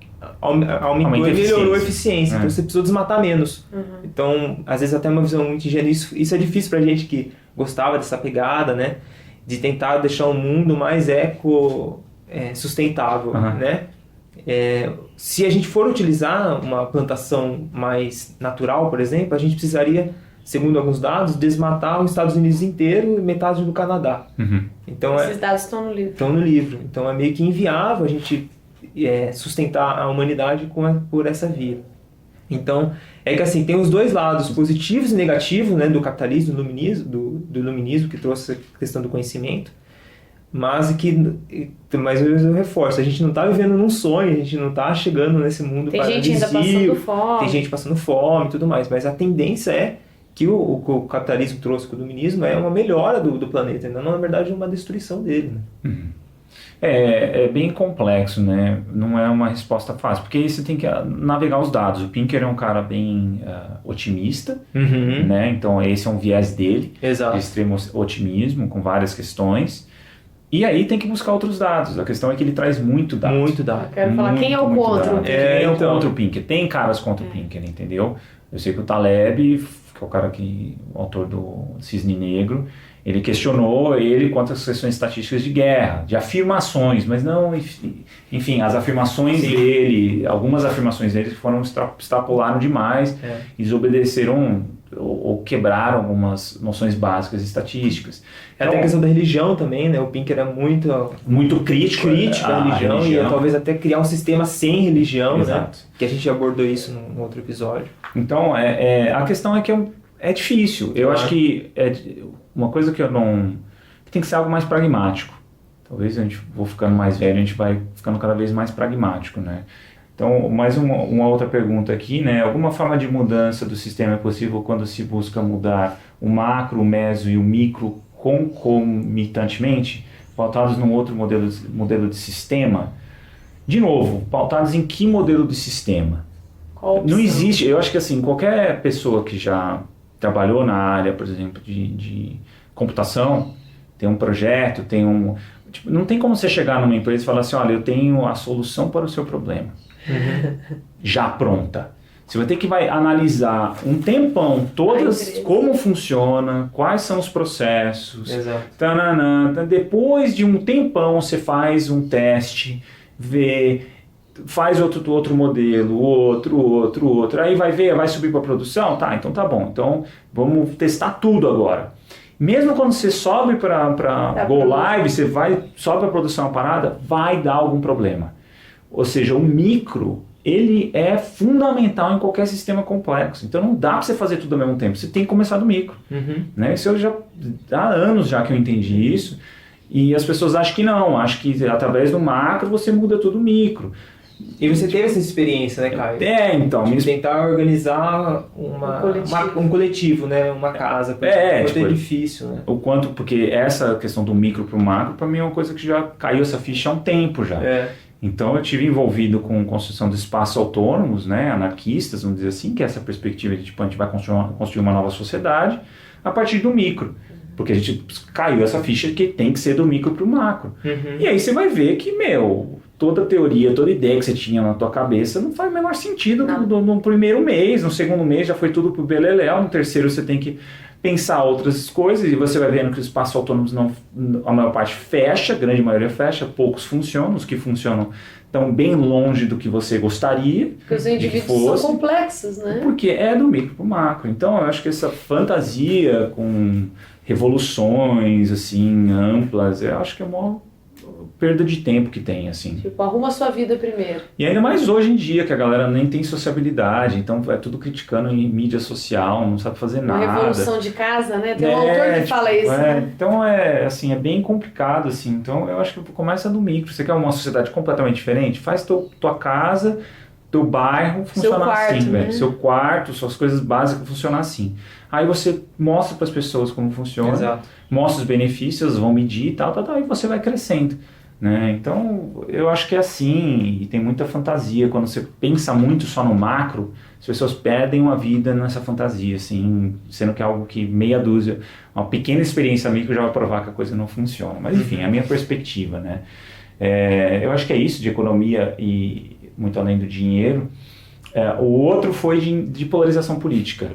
aumentou e melhorou a eficiência. Então você precisou desmatar menos. Então, às vezes até uma visão muito ingênua. Isso é difícil pra gente que gostava dessa pegada, né? De tentar deixar o mundo mais sustentável, né? Se a gente for utilizar uma plantação mais natural, por exemplo, a gente precisaria, segundo alguns dados, desmatar os Estados Unidos inteiro e metade do Canadá. Então, esses dados estão no livro. Estão no livro. Então é meio que inviável a gente sustentar a humanidade por essa via. Então, é que assim, tem os dois lados, positivos e negativos, né, do capitalismo, do iluminismo, que trouxe a questão do conhecimento, mas mais uma vez eu reforço, a gente não está vivendo num sonho, a gente não está chegando nesse mundo paradisíaco. Tem gente ainda passando fome. Tem gente passando fome e tudo mais, mas a tendência é que o capitalismo trouxe com o iluminismo é uma melhora do planeta, não, na verdade, uma destruição dele, né? É bem complexo, né? Não é uma resposta fácil, porque aí você tem que navegar os dados. O Pinker é um cara bem otimista, né? Então esse é um viés dele, Exato. De extremo otimismo, com várias questões. E aí tem que buscar outros dados. A questão é que ele traz muito dado. Muito dado. Eu quero falar quem é o contra. Quem é o contra o Pinker? Tem caras contra o Pinker, entendeu? Eu sei que o Taleb, que é o cara o autor do Cisne Negro, ele questionou quanto às questões estatísticas de guerra, de afirmações, mas não, enfim, as afirmações dele, algumas afirmações dele extrapolaram demais e desobedeceram ou quebraram algumas noções básicas estatísticas. Até a questão da religião também, né? O Pinker era muito crítico à religião e talvez até criar um sistema sem religião, Exato. Né? Que a gente abordou isso num outro episódio. Então, a questão é que é difícil. Eu acho que uma coisa que tem que ser algo mais pragmático. Talvez a gente vou ficando mais velho, a gente vai ficando cada vez mais pragmático, né? Então, mais uma outra pergunta aqui, né? Alguma forma de mudança do sistema é possível quando se busca mudar o macro, o meso e o micro concomitantemente, pautados num outro modelo de sistema? De novo, pautados em que modelo de sistema? Qual opção? Não existe, eu acho que assim, qualquer pessoa que já trabalhou na área, por exemplo, de computação, tem um projeto, tipo, não tem como você chegar numa empresa e falar assim, olha, eu tenho a solução para o seu problema. Já pronta. Você vai ter que analisar um tempão como funciona, quais são os processos. Exato. Depois de um tempão você faz um teste, faz outro modelo, outro. Aí vai subir para produção? Tá, então tá bom. Então vamos testar tudo agora. Mesmo quando você sobe para Go Live, sobe para produção parada, vai dar algum problema. Ou seja, o micro, ele é fundamental em qualquer sistema complexo. Então não dá para você fazer tudo ao mesmo tempo. Você tem que começar do micro. Né? Isso há anos já que eu entendi isso. E as pessoas acham que não. Acham que através do macro você muda tudo micro. E você teve essa experiência, né, Caio? Então. De tentar organizar um coletivo, né? Uma casa. É difícil, né? Porque essa questão do micro para o macro, para mim é uma coisa que já caiu essa ficha há um tempo já. Então eu tive envolvido com construção de espaços autônomos, né, anarquistas, vamos dizer assim, que é essa perspectiva de tipo, a gente vai construir uma nova sociedade a partir do micro. Porque a gente caiu essa ficha que tem que ser do micro para o macro. E aí você vai ver que, toda teoria, toda ideia que você tinha na tua cabeça não faz o menor sentido no primeiro mês, no segundo mês já foi tudo pro beleléu, no terceiro você tem que pensar outras coisas e você vai vendo que os espaços autônomos a maior parte fecha, a grande maioria fecha, poucos funcionam, os que funcionam estão bem longe do que você gostaria. Porque os indivíduos são complexos, né? Porque é do micro pro macro. Então eu acho que essa fantasia com revoluções assim amplas, eu acho que é uma perda de tempo que tem, assim. Tipo, arruma a sua vida primeiro. E ainda mais hoje em dia, que a galera nem tem sociabilidade, então é tudo criticando em mídia social, não sabe fazer nada. Uma revolução de casa, né? Tem um autor que fala isso, né? Então assim, é bem complicado, assim. Então eu acho que começa do micro. Você quer uma sociedade completamente diferente? Faz tua casa, teu bairro funcionar assim, velho. Seu quarto, suas coisas básicas funcionar assim. Aí você mostra para as pessoas como funciona, mostra os benefícios, vão medir e tal, e você vai crescendo. Né? Então, eu acho que é assim, e tem muita fantasia. Quando você pensa muito só no macro, as pessoas perdem uma vida nessa fantasia, assim, sendo que é algo que meia dúzia, uma pequena experiência micro já vai provar que a coisa não funciona. Mas, enfim, é a minha perspectiva, né? Eu acho que é isso de economia e muito além do dinheiro. O outro foi de polarização política,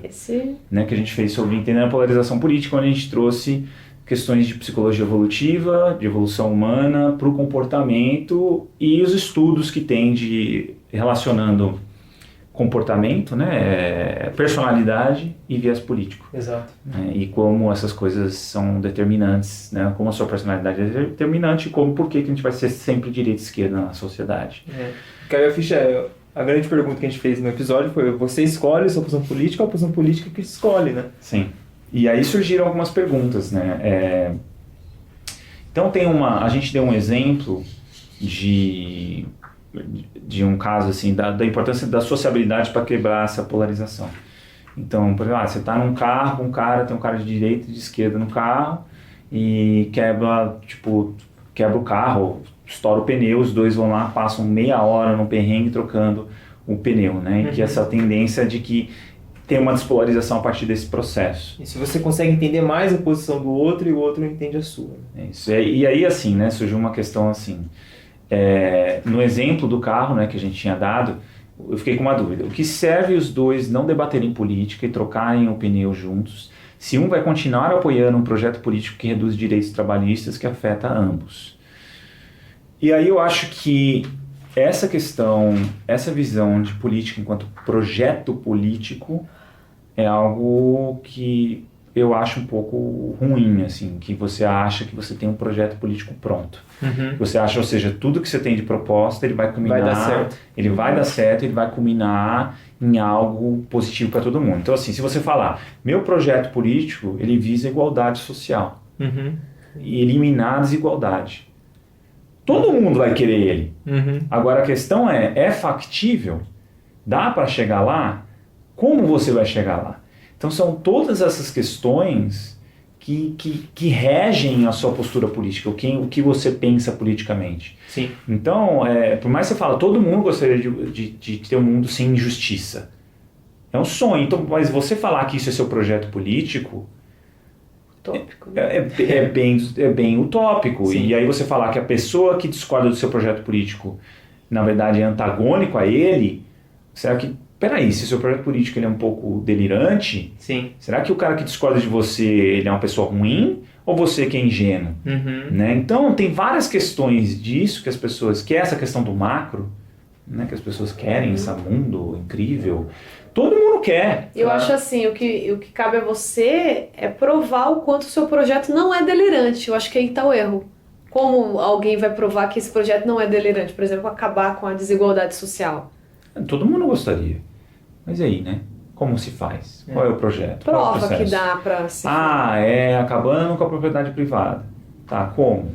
né, que a gente fez sobre entender a polarização política, onde a gente trouxe questões de psicologia evolutiva, de evolução humana, para o comportamento e os estudos que tem relacionando comportamento, né, personalidade e viés político. Exato. E como essas coisas são determinantes, né, como a sua personalidade é determinante e por que a gente vai ser sempre direita e esquerda na sociedade. Caio, a grande pergunta que a gente fez no episódio foi: você escolhe sua posição política ou a posição política que escolhe, né? Sim. E aí surgiram algumas perguntas, né? Então a gente deu um exemplo de um caso assim da importância da sociabilidade para quebrar essa polarização. Então, por exemplo, você está num carro, tem um cara de direita e de esquerda no carro e quebra o carro, estoura o pneu, os dois vão lá, passam meia hora no perrengue trocando o pneu, né? E que essa tendência de que tem uma despolarização a partir desse processo. E se você consegue entender mais a posição do outro e o outro entende a sua. Isso. E aí, assim, né, surgiu uma questão assim, no exemplo do carro, né, que a gente tinha dado, eu fiquei com uma dúvida. O que serve os dois não debaterem política e trocarem o pneu juntos, se um vai continuar apoiando um projeto político que reduz direitos trabalhistas que afeta ambos? E aí eu acho que essa questão, essa visão de política enquanto projeto político é algo que eu acho um pouco ruim, assim, que você acha que você tem um projeto político pronto. Você acha, ou seja, tudo que você tem de proposta, ele vai culminar, vai dar certo. Ele vai dar certo, ele vai culminar em algo positivo para todo mundo. Então, assim, se você falar, meu projeto político, ele visa igualdade social e eliminar a desigualdade. Todo mundo vai querer ele. Agora a questão é factível? Dá para chegar lá? Como você vai chegar lá? Então são todas essas questões que regem a sua postura política, o que você pensa politicamente. Sim. Então, por mais que você fale, todo mundo gostaria de ter um mundo sem injustiça. É um sonho. Então, mas você falar que isso é seu projeto político Utópico, né? é bem utópico. Sim. E aí você falar que a pessoa que discorda do seu projeto político, na verdade, é antagônico a ele, será que... Peraí, se o seu projeto político ele é um pouco delirante, Sim. será que o cara que discorda de você ele é uma pessoa ruim ou você que é ingênuo? Uhum. Né? Então, tem várias questões disso que as pessoas... Que é essa questão do macro, né? Que as pessoas querem esse mundo incrível. Todo mundo quer. Eu acho assim, o que cabe a você é provar o quanto o seu projeto não é delirante. Eu acho que aí está o erro. Como alguém vai provar que esse projeto não é delirante? Por exemplo, acabar com a desigualdade social. Todo mundo gostaria. Mas e aí, né? Como se faz? Qual é o projeto? Qual é o Prova que processo? dá para se... Acabando com a propriedade privada. Tá, como?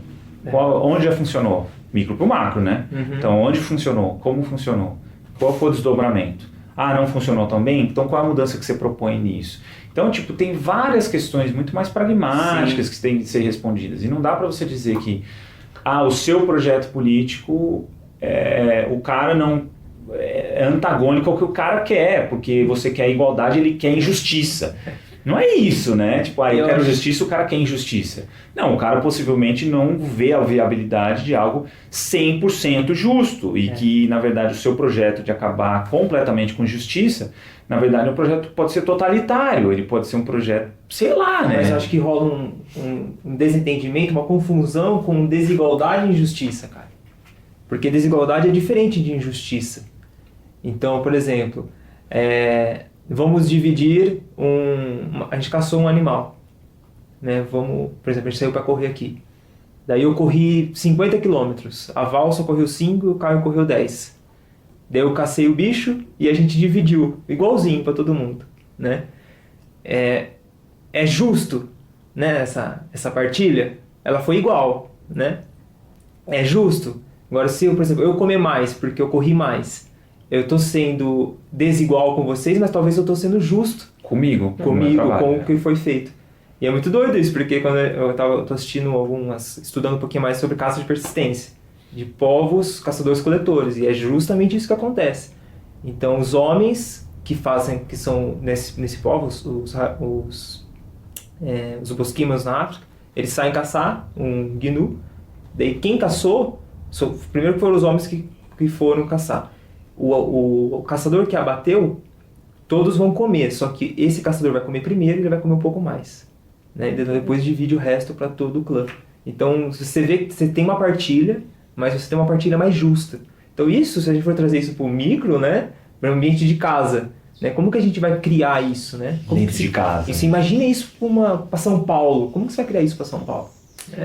Onde já funcionou? Micro para o macro, né? Uhum. Então, onde funcionou? Como funcionou? Qual foi o desdobramento? Não funcionou tão bem? Então, qual é a mudança que você propõe nisso? Então, tipo, tem várias questões muito mais pragmáticas que têm que ser respondidas. E não dá para você dizer que o seu projeto político, o cara não... é antagônico ao que o cara quer, porque você quer igualdade, ele quer injustiça. Não é isso, né? Tipo, eu quero justiça, o cara quer injustiça. Não, o cara possivelmente não vê a viabilidade de algo 100% justo e que, na verdade, o seu projeto de acabar completamente com justiça, na verdade, um projeto pode ser totalitário, ele pode ser um projeto, sei lá, né? Mas eu acho que rola um desentendimento, uma confusão com desigualdade e injustiça, cara. Porque desigualdade é diferente de injustiça. Então, por exemplo, vamos dividir a gente caçou um animal, né? Por exemplo, a gente saiu para correr aqui. Daí eu corri 50 quilômetros, a valsa correu 5 e o Caio correu 10. Daí eu cacei o bicho e a gente dividiu, igualzinho para todo mundo, né? É justo, né? Essa partilha, ela foi igual, né? É justo. Agora, se eu, por exemplo, eu comer mais porque eu corri mais, eu estou sendo desigual com vocês, mas talvez eu estou sendo justo comigo com o que foi feito. E é muito doido isso, porque quando eu tô assistindo estudando um pouquinho mais sobre caça de persistência, de povos caçadores-coletores, e é justamente isso que acontece. Então, os homens que são nesse povo, os Bosquimas na África, eles saem caçar um gnu, daí quem caçou, primeiro foram os homens que foram caçar. O caçador que abateu, todos vão comer, só que esse caçador vai comer primeiro e ele vai comer um pouco mais, né? E depois divide o resto para todo o clã. Então você vê que você tem uma partilha, mas você tem uma partilha mais justa. Então isso, se a gente for trazer isso para o micro, né, para o ambiente de casa, né, como que a gente vai criar isso, né? Dentro de casa. Isso, imagina isso para São Paulo. Como que você vai criar isso para São Paulo?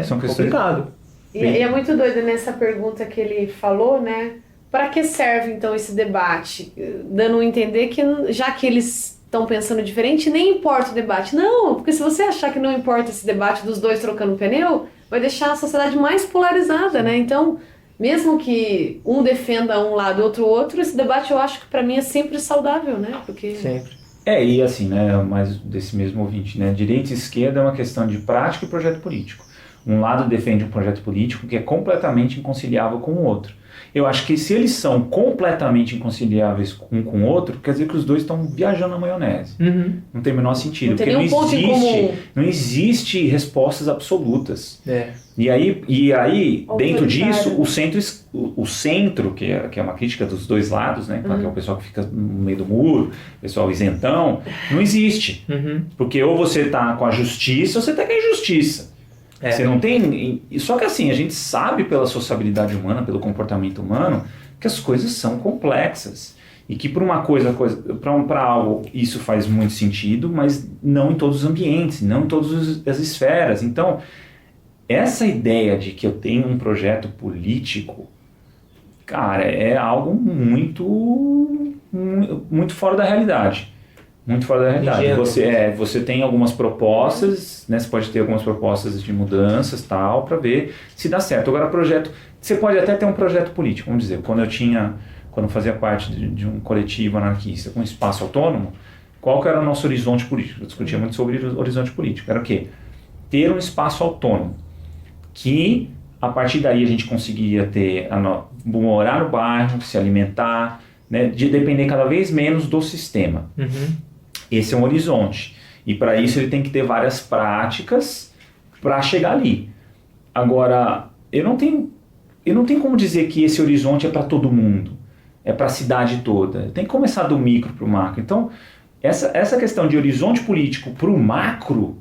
São complicado. E é muito doido nessa pergunta que ele falou, né? Para que serve, então, esse debate? Dando a entender que, já que eles estão pensando diferente, nem importa o debate. Não, porque se você achar que não importa esse debate dos dois trocando pneu, vai deixar a sociedade mais polarizada, né? Então, mesmo que um defenda um lado e outro, esse debate eu acho que para mim é sempre saudável, né? Porque... Sempre. E assim, né, mais desse mesmo ouvinte, né? Direita e esquerda é uma questão de prática e projeto político. Um lado defende um projeto político que é completamente inconciliável com o outro. Eu acho que se eles são completamente inconciliáveis um com o outro, quer dizer que os dois estão viajando na maionese. Uhum. Não tem o menor sentido. Não tem porque nenhum ponto em comum. Não existe respostas absolutas. E aí dentro disso, o centro que é uma crítica dos dois lados, né? Que é o pessoal que fica no meio do muro, o pessoal isentão, não existe. Uhum. Porque ou você está com a justiça ou você está com a injustiça. Você não tem... Só que assim, a gente sabe pela sociabilidade humana, pelo comportamento humano, que as coisas são complexas. E que para algo isso faz muito sentido, mas não em todos os ambientes, não em todas as esferas. Então, essa ideia de que eu tenho um projeto político, cara, é algo muito, muito fora da realidade. Muito fora da realidade. Você tem algumas propostas, né? Você pode ter algumas propostas de mudanças, tal, para ver se dá certo. Agora, você pode até ter um projeto político, vamos dizer, quando eu fazia parte de um coletivo anarquista com espaço autônomo, qual que era o nosso horizonte político? Eu discutia muito sobre o horizonte político. Era o quê? ter um espaço autônomo, que a partir daí a gente conseguiria morar no bairro, se alimentar, né, de depender cada vez menos do sistema. Esse é um horizonte. E para isso ele tem que ter várias práticas para chegar ali. Agora, eu não tenho como dizer que esse horizonte é para todo mundo, é para a cidade toda. Tem que começar do micro para o macro. Então, essa questão de horizonte político para o macro,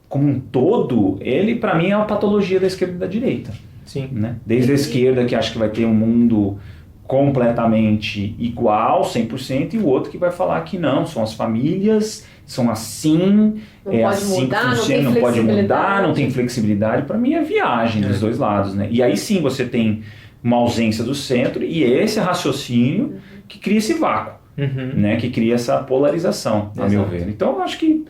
como um todo, ele para mim é uma patologia da esquerda e da direita. Sim. Né? Desde a esquerda, que acha que vai ter um mundo completamente igual, 100%, e o outro que vai falar que não, são as famílias, são assim, não é pode assim mudar, que funciona, não pode mudar, não tem flexibilidade. Para mim é viagem dos dois lados, né? E aí sim você tem uma ausência do centro, e esse raciocínio que cria esse vácuo, né? Que cria essa polarização, a meu ver. Então eu acho que...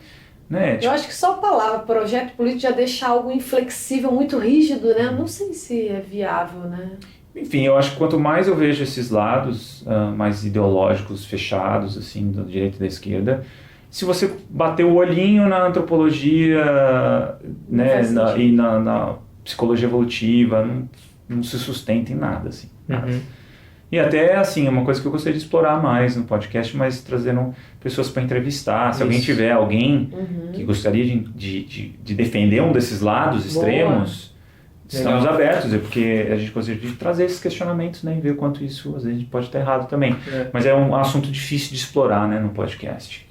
Né, Eu acho que só a palavra projeto político já deixa algo inflexível, muito rígido, né? Eu não sei se é viável, né? Enfim, eu acho que quanto mais eu vejo esses lados mais ideológicos, fechados, assim, da direita e da esquerda, se você bater o olhinho na antropologia, né, e na psicologia evolutiva, não se sustenta em nada, assim. E até, assim, é uma coisa que eu gostaria de explorar mais no podcast, mas trazendo pessoas para entrevistar. Se alguém tiver alguém que gostaria de defender um desses lados extremos, estamos abertos, porque a gente gostaria de trazer esses questionamentos, né, e ver o quanto isso, às vezes, a gente pode estar errado também. Mas é um assunto difícil de explorar, né, no podcast.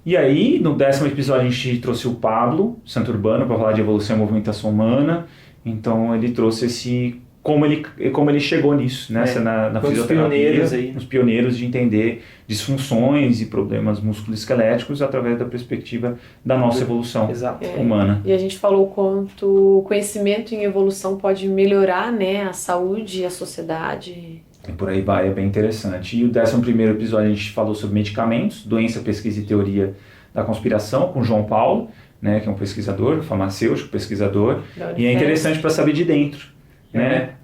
E aí, no 10º episódio, a gente trouxe o Pablo Santurbano para falar de evolução e movimentação humana. Então, ele trouxe como ele chegou nisso, né? Na fisioterapia, os pioneiros de entender disfunções e problemas musculoesqueléticos através da perspectiva da nossa evolução humana. E a gente falou o quanto o conhecimento em evolução pode melhorar, né, a saúde e a sociedade. E por aí vai, é bem interessante. E o 11º episódio a gente falou sobre medicamentos, doença, pesquisa e teoria da conspiração, com o João Paulo, né, que é um pesquisador, farmacêutico, pesquisador, e é interessante para saber de dentro. Né?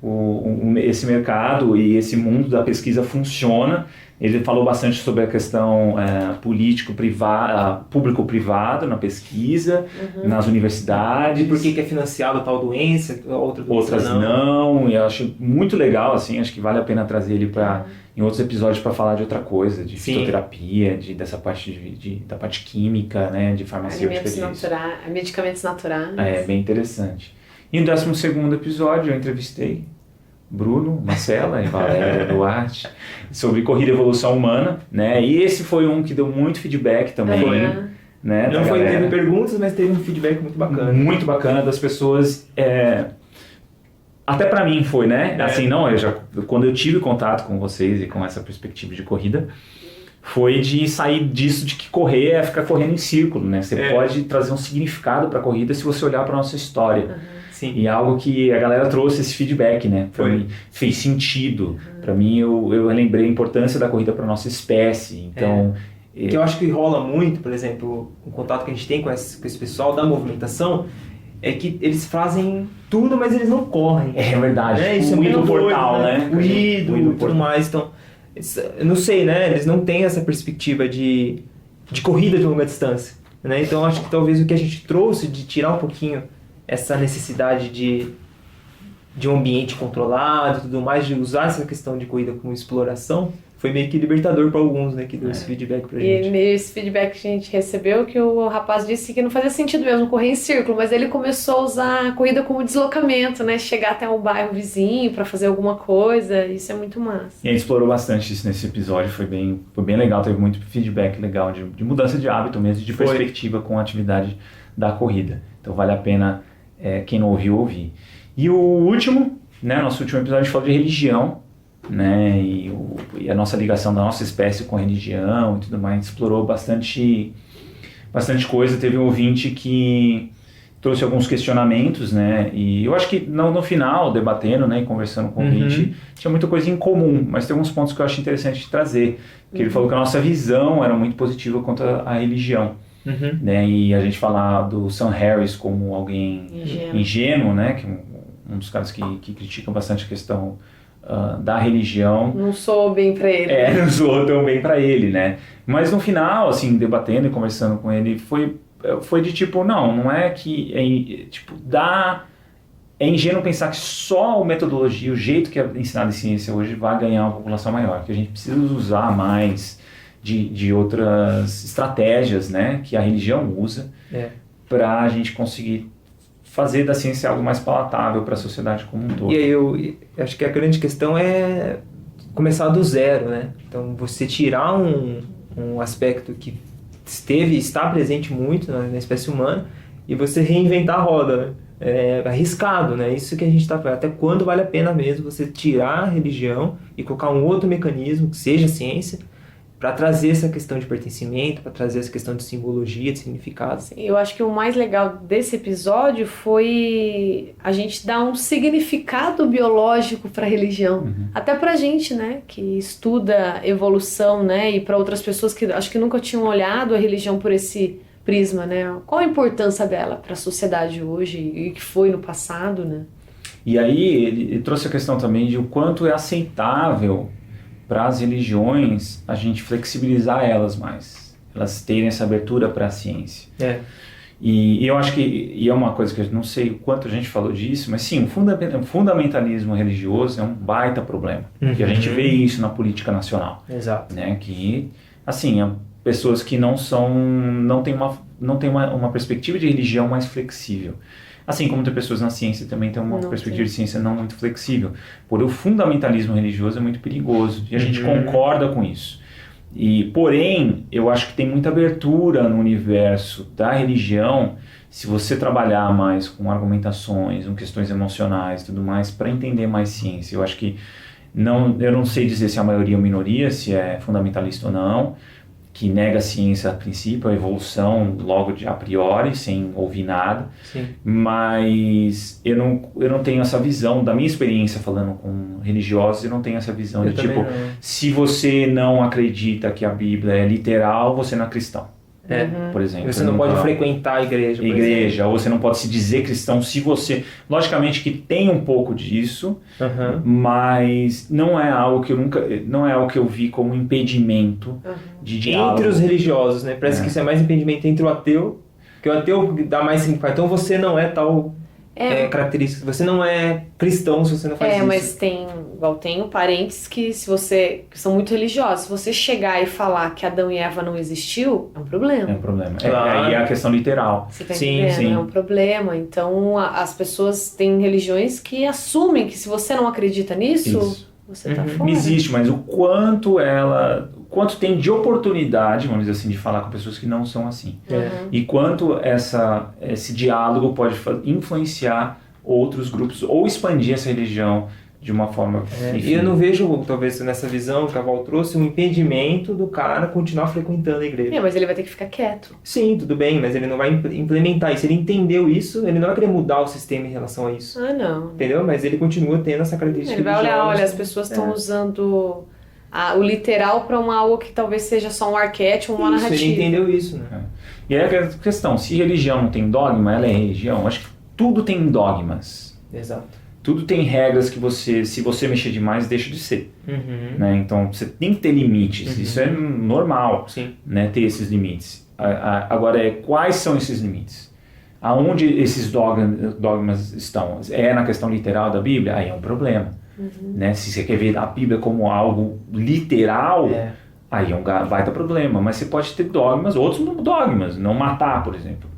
Esse mercado e esse mundo da pesquisa funciona. Ele falou bastante sobre a questão público-privado na pesquisa, nas universidades. E por que é financiado tal doença, outras não. E eu acho muito legal, assim, acho que vale a pena trazer ele em outros episódios para falar de outra coisa, de fitoterapia, dessa parte da parte química, né, de farmacêutica. Medicamentos naturais. É bem interessante. E no 12º episódio eu entrevistei Bruno, Marcela e Valéria Duarte sobre corrida e evolução humana, né? E esse foi um que deu muito feedback também, né? Não teve perguntas, mas teve um feedback muito bacana. Muito bacana das pessoas. Até pra mim foi, né? Assim, quando eu tive contato com vocês e com essa perspectiva de corrida, foi de sair disso de que correr é ficar correndo em círculo, né? Você pode trazer um significado para a corrida se você olhar para nossa história. Sim. E é algo que a galera trouxe esse feedback, né? Para mim fez sentido. Para mim eu lembrei a importância da corrida para nossa espécie. Então, que eu acho que rola muito, por exemplo, o contato que a gente tem com esse pessoal da movimentação é que eles fazem tudo, mas eles não correm. É verdade. Né? Isso é muito portal, né? O e tudo mais. Então, eu não sei, né? Eles não têm essa perspectiva de corrida de longa distância, né? Então, acho que talvez o que a gente trouxe de tirar um pouquinho essa necessidade de um ambiente controlado e tudo mais, de usar essa questão de corrida como exploração, foi meio que libertador para alguns, né? Que deu esse feedback pra gente. E esse feedback que a gente recebeu, que o rapaz disse que não fazia sentido mesmo correr em círculo, mas ele começou a usar a corrida como deslocamento, né? Chegar até um bairro vizinho para fazer alguma coisa, isso é muito massa. E a gente explorou bastante isso nesse episódio, foi bem legal, teve muito feedback legal de mudança de hábito mesmo, de perspectiva com a atividade da corrida. Então vale a pena quem não ouviu, ouvir. E o último, né, nosso último episódio a gente falou de religião, né, e a nossa ligação da nossa espécie com a religião e tudo mais, a gente explorou bastante coisa. Teve um ouvinte que trouxe alguns questionamentos, né, e eu acho que no final, debatendo, né, e conversando com o ouvinte, tinha muita coisa em comum, mas tem alguns pontos que eu acho interessante de trazer, porque ele falou que a nossa visão era muito positiva quanto à religião. Né, e a gente falar do Sam Harris como alguém ingênuo, né, que é um dos caras que criticam bastante a questão da religião. Não soou bem pra ele. Não soou tão bem pra ele, né? Mas no final, assim, debatendo e conversando com ele, foi foi de tipo, não é que, tipo, é ingênuo pensar que só a metodologia, o jeito que é ensinado em ciência hoje vai ganhar uma população maior, que a gente precisa usar mais de outras estratégias, né, que a religião usa para a gente conseguir fazer da ciência algo mais palatável para a sociedade como um todo. E aí eu acho que a grande questão é começar do zero, né? Então você tirar um aspecto que está presente muito na espécie humana e você reinventar a roda, né? É arriscado, né? Isso que a gente está falando. Até quando vale a pena mesmo você tirar a religião e colocar um outro mecanismo, que seja a ciência, para trazer essa questão de pertencimento, para trazer essa questão de simbologia, de significado. Eu acho que o mais legal desse episódio foi a gente dar um significado biológico para a religião. Até para a gente, né, que estuda evolução, né, e para outras pessoas que acho que nunca tinham olhado a religião por esse prisma, né? Qual a importância dela para a sociedade hoje e que foi no passado, né? E aí ele trouxe a questão também de o quanto é aceitável para as religiões a gente flexibilizar elas mais, elas terem essa abertura para a ciência. E eu acho que é uma coisa que eu não sei o quanto a gente falou disso, mas sim, o fundamentalismo religioso é um baita problema. E a gente vê isso na política nacional. Exato. Né? Que, assim, pessoas que não têm uma perspectiva de religião mais flexível. Assim como tem pessoas na ciência também têm uma perspectiva de ciência não muito flexível. Porém, o fundamentalismo religioso é muito perigoso. E a gente concorda com isso. Porém, eu acho que tem muita abertura no universo da religião se você trabalhar mais com argumentações, com questões emocionais e tudo mais, para entender mais ciência. Eu acho que eu não sei dizer se é a maioria ou minoria, se é fundamentalista ou não, que nega a ciência a princípio, a evolução logo a priori, sem ouvir nada. Sim. Mas eu não tenho essa visão, da minha experiência falando com religiosos, eu não tenho essa visão de tipo, se você não acredita que a Bíblia é literal, você não é cristão. Por exemplo. Você não pode frequentar a igreja. Ou você não pode se dizer cristão se você... Logicamente que tem um pouco disso, mas não é algo que eu vi como impedimento de diálogo. Entre os religiosos, né? Parece que isso é mais impedimento entre o ateu, que o ateu dá mais significado. Então você não é tal característica, você não é cristão se você não faz isso. Mas tenho parentes que que são muito religiosos. Se você chegar e falar que Adão e Eva não existiu, é um problema. É um problema. Claro. Aí é a questão literal. Você tá entendendo? É um problema. Então as pessoas têm religiões que assumem que se você não acredita nisso, você tá fora. Não existe, mas o quanto tem de oportunidade, vamos dizer assim, de falar com pessoas que não são assim. E quanto esse diálogo pode influenciar outros grupos ou expandir essa religião de uma forma... E eu não vejo, talvez nessa visão que a Val trouxe, um impedimento do cara continuar frequentando a igreja. Mas ele vai ter que ficar quieto. Sim, tudo bem, mas ele não vai implementar isso. Ele entendeu isso, ele não vai querer mudar o sistema em relação a isso. Não. Entendeu? Mas ele continua tendo essa característica. Ele vai olhar, as pessoas estão usando o literal para algo que talvez seja só um arquétipo, uma narrativa. Ele entendeu isso, né? E aí a questão, se religião não tem dogma, ela é religião. Acho que tudo tem dogmas. Exato. Tudo tem regras que se você mexer demais, deixa de ser. Né? Então, você tem que ter limites. Isso é normal, né? Ter esses limites. Agora, quais são esses limites? Aonde esses dogmas estão? É na questão literal da Bíblia? Aí é um problema. Né? Se você quer ver a Bíblia como algo literal, aí é um baita problema. Mas você pode ter dogmas, outros dogmas. Não matar, por exemplo.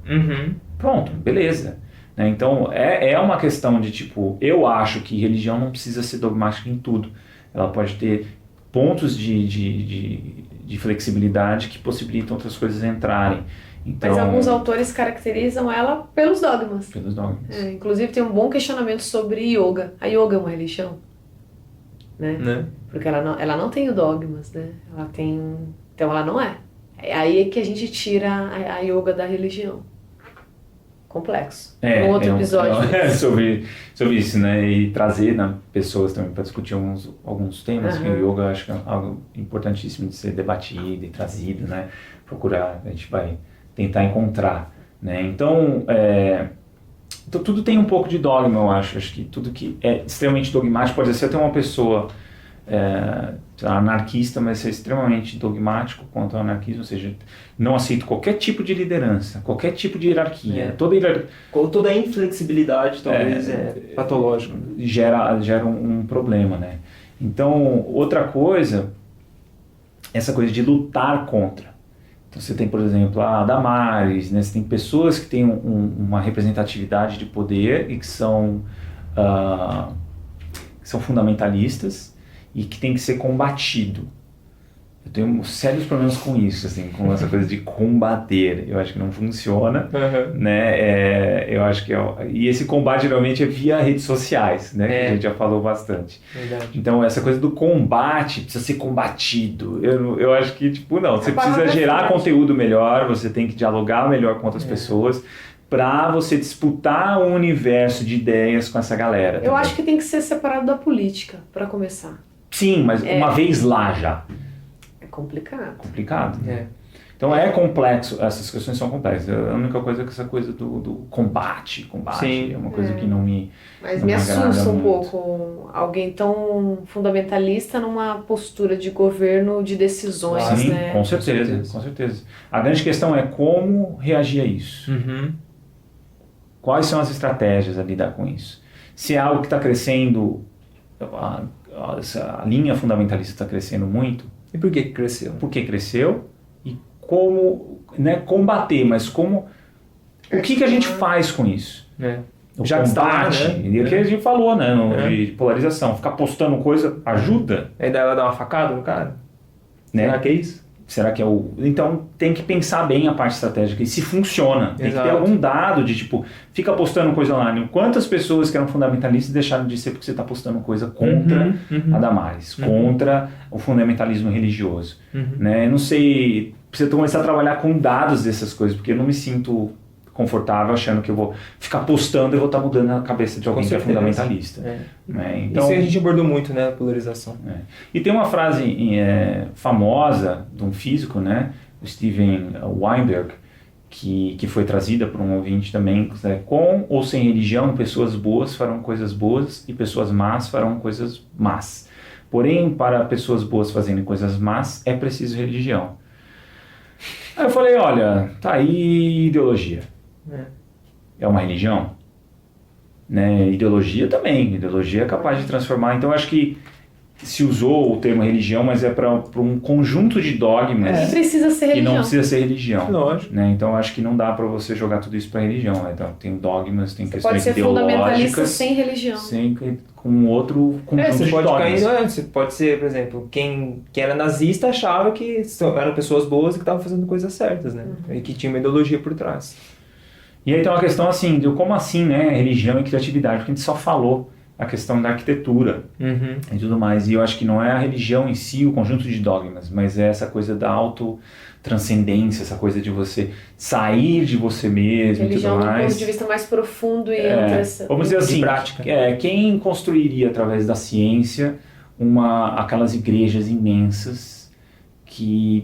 Pronto, beleza. Então, é uma questão de, tipo, eu acho que religião não precisa ser dogmática em tudo. Ela pode ter pontos de flexibilidade que possibilitam outras coisas entrarem. Então, mas alguns autores caracterizam ela pelos dogmas. Pelos dogmas. Inclusive, tem um bom questionamento sobre yoga. A yoga é uma religião? Né? Porque ela não tem dogmas, né? Então, ela não é. É aí que a gente tira a yoga da religião. Complexo. Um outro episódio. Sobre isso, né? E trazer pessoas também para discutir alguns temas, que o yoga eu acho que é algo importantíssimo de ser debatido e trazido, né? Procurar, a gente vai tentar encontrar, né? Então, tudo tem um pouco de dogma, eu acho. Acho que tudo que é extremamente dogmático pode ser até uma pessoa anarquista, mas ser extremamente dogmático quanto ao anarquismo, ou seja, não aceito qualquer tipo de liderança, qualquer tipo de hierarquia. Toda a inflexibilidade talvez é patológica. Gera um problema, né? Então, outra coisa, essa coisa de lutar contra. Então, você tem, por exemplo, a Damares, né? Você tem pessoas que têm uma representatividade de poder e que são fundamentalistas e que tem que ser combatido. Eu tenho sérios problemas com isso, assim, com essa coisa de combater. Eu acho que não funciona, né? Eu acho que e esse combate geralmente é via redes sociais, né? Que a gente já falou bastante. Verdade. Então essa coisa do combate precisa ser combatido. Eu acho que não. Você precisa gerar conteúdo melhor. Você tem que dialogar melhor com outras pessoas para você disputar um universo de ideias com essa galera. Eu acho que tem que ser separado da política para começar. Sim, mas uma vez lá já. Complicado. Então é complexo, essas questões são complexas. A única coisa é que essa coisa do combate Sim, é uma coisa que não me Mas não me agrada assusta um muito. pouco alguém tão fundamentalista numa postura de governo de decisões, Sim, né? com certeza. A grande questão é como reagir a isso. Quais são as estratégias a lidar com isso? Se é algo que está crescendo, a linha fundamentalista está crescendo muito. E por que cresceu? Por que cresceu e como, né, combater, mas como, o que a gente faz com isso? O Já combate, está, né? e o que a gente falou, né, de polarização, ficar postando coisa ajuda, Aí daí ela dá uma facada no cara? né? Será que é isso? Será que é o... Então tem que pensar bem a parte estratégica e se funciona. Tem que ter algum dado de tipo, fica postando coisa online. Quantas pessoas que eram fundamentalistas deixaram de ser porque você está postando coisa contra a Damares, contra o fundamentalismo religioso. Né? Eu não sei, precisa começar a trabalhar com dados dessas coisas, porque eu não me sinto confortável achando que eu vou ficar postando e vou estar mudando a cabeça de alguém que é fundamentalista. Né? Então, isso a gente abordou muito, né, a polarização. E tem uma frase famosa de um físico, né, o Steven Weinberg, que foi trazida por um ouvinte também, né, com ou sem religião, pessoas boas farão coisas boas e pessoas más farão coisas más. Porém, para pessoas boas fazerem coisas más, é preciso religião. Aí eu falei, olha, tá aí ideologia. É uma religião? Né? Ideologia também. Ideologia é capaz de transformar. Então, eu acho que se usou o termo religião, mas é para um conjunto de dogmas E precisa ser que religião. não precisa ser religião. Lógico. Né? Então, eu acho que não dá para você jogar tudo isso para religião. Né? Então, tem dogmas, tem Você questões pode ser fundamentalista ideológicas, sem religião. com outro conjunto Você de pode dogmas. você pode ser, por exemplo, quem era nazista achava que eram pessoas boas e que estavam fazendo coisas certas, né? E que tinha uma ideologia por trás. E aí tem uma questão assim, de como assim, né, religião e criatividade, porque a gente só falou a questão da arquitetura e tudo mais, e eu acho que não é a religião em si, o conjunto de dogmas, mas é essa coisa da autotranscendência, essa coisa de você sair de você mesmo Religião e tudo do mais. ponto de vista mais profundo e Vamos dizer assim, prática. Quem construiria através da ciência aquelas igrejas imensas que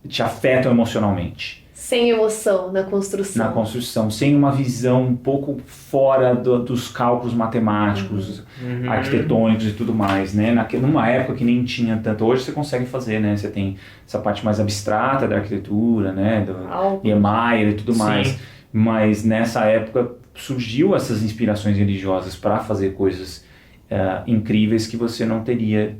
te afetam emocionalmente? sem emoção na construção. Na construção, sem uma visão um pouco fora dos cálculos matemáticos, arquitetônicos e tudo mais, né? Numa época que nem tinha tanto, hoje você consegue fazer, né? Você tem essa parte mais abstrata da arquitetura, né? Do Niemeyer e tudo mais, mas nessa época surgiu essas inspirações religiosas para fazer coisas incríveis que você não teria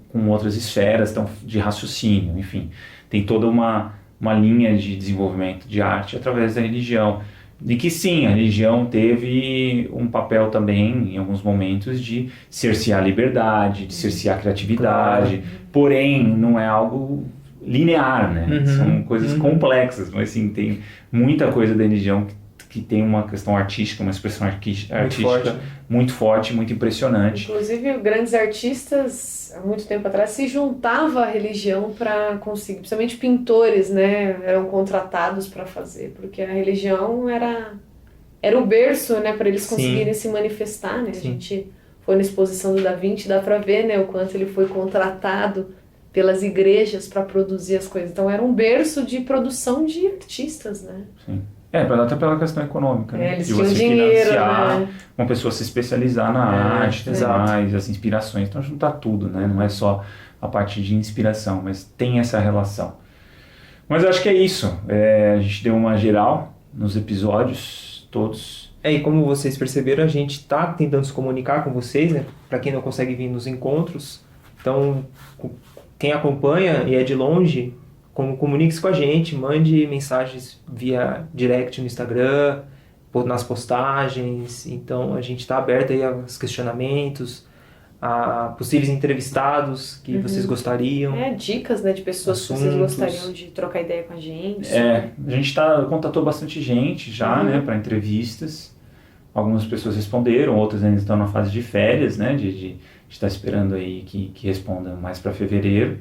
com outras esferas de raciocínio, enfim, tem toda uma linha de desenvolvimento de arte através da religião. E que sim, a religião teve um papel também, em alguns momentos, de cercear a liberdade, de cercear a criatividade, porém não é algo linear, né? São coisas complexas, mas sim, tem muita coisa da religião que tem uma questão artística, uma expressão artística muito forte, muito impressionante. Inclusive, grandes artistas, há muito tempo atrás, se juntavam à religião para conseguir, principalmente pintores, né, eram contratados para fazer, porque a religião era o berço, né, para eles conseguirem se manifestar, né? A gente foi na exposição do Da Vinci, dá para ver, né, o quanto ele foi contratado pelas igrejas para produzir as coisas. Então, era um berço de produção de artistas, né? Sim. Até pela questão econômica, né? Eles De tinham você dinheiro, financiar né? uma pessoa se especializar na arte, tudo exato. mais, as inspirações. Então, juntar tudo, né? Não é só a parte de inspiração, mas tem essa relação. Mas eu acho que é isso. A gente deu uma geral nos episódios todos. E como vocês perceberam, a gente está tentando se comunicar com vocês, né? Para quem não consegue vir nos encontros. Então, quem acompanha e é de longe, comunique-se com a gente, mande mensagens via direct no Instagram, nas postagens. Então, a gente está aberto aí aos questionamentos, a possíveis entrevistados que vocês gostariam. Dicas, né, de pessoas que vocês Assuntos. gostariam de trocar ideia com a gente. A gente contatou bastante gente já, né? Para entrevistas. Algumas pessoas responderam, outras ainda estão na fase de férias, né? De estar esperando aí que respondam mais para fevereiro.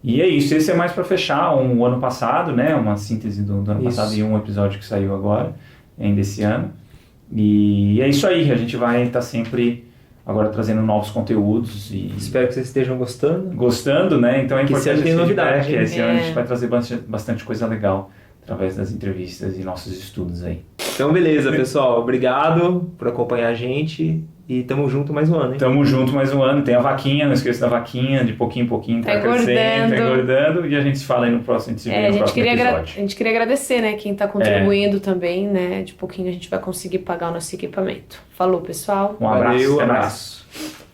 E é isso, esse é mais para fechar o ano passado, né? Uma síntese do ano passado e um episódio que saiu agora, ainda esse ano. E é isso aí, a gente vai estar sempre agora trazendo novos conteúdos. E Espero que vocês estejam gostando. Gostando, né? Então é Que esse ano importante tem esse novidade, feedback, hein? esse ano a gente vai trazer bastante coisa legal através das entrevistas e nossos estudos aí. Então, beleza, pessoal. Obrigado por acompanhar a gente. E tamo junto mais um ano, hein? Tamo junto mais um ano. Tem a vaquinha, não esqueça da vaquinha, de pouquinho em pouquinho tá crescendo, tá engordando. E a gente se fala aí no próximo, a gente no próximo episódio. A gente queria agradecer, né, quem tá contribuindo também, né? De pouquinho a gente vai conseguir pagar o nosso equipamento. Falou, pessoal. Um abraço. Valeu, até mais. abraço.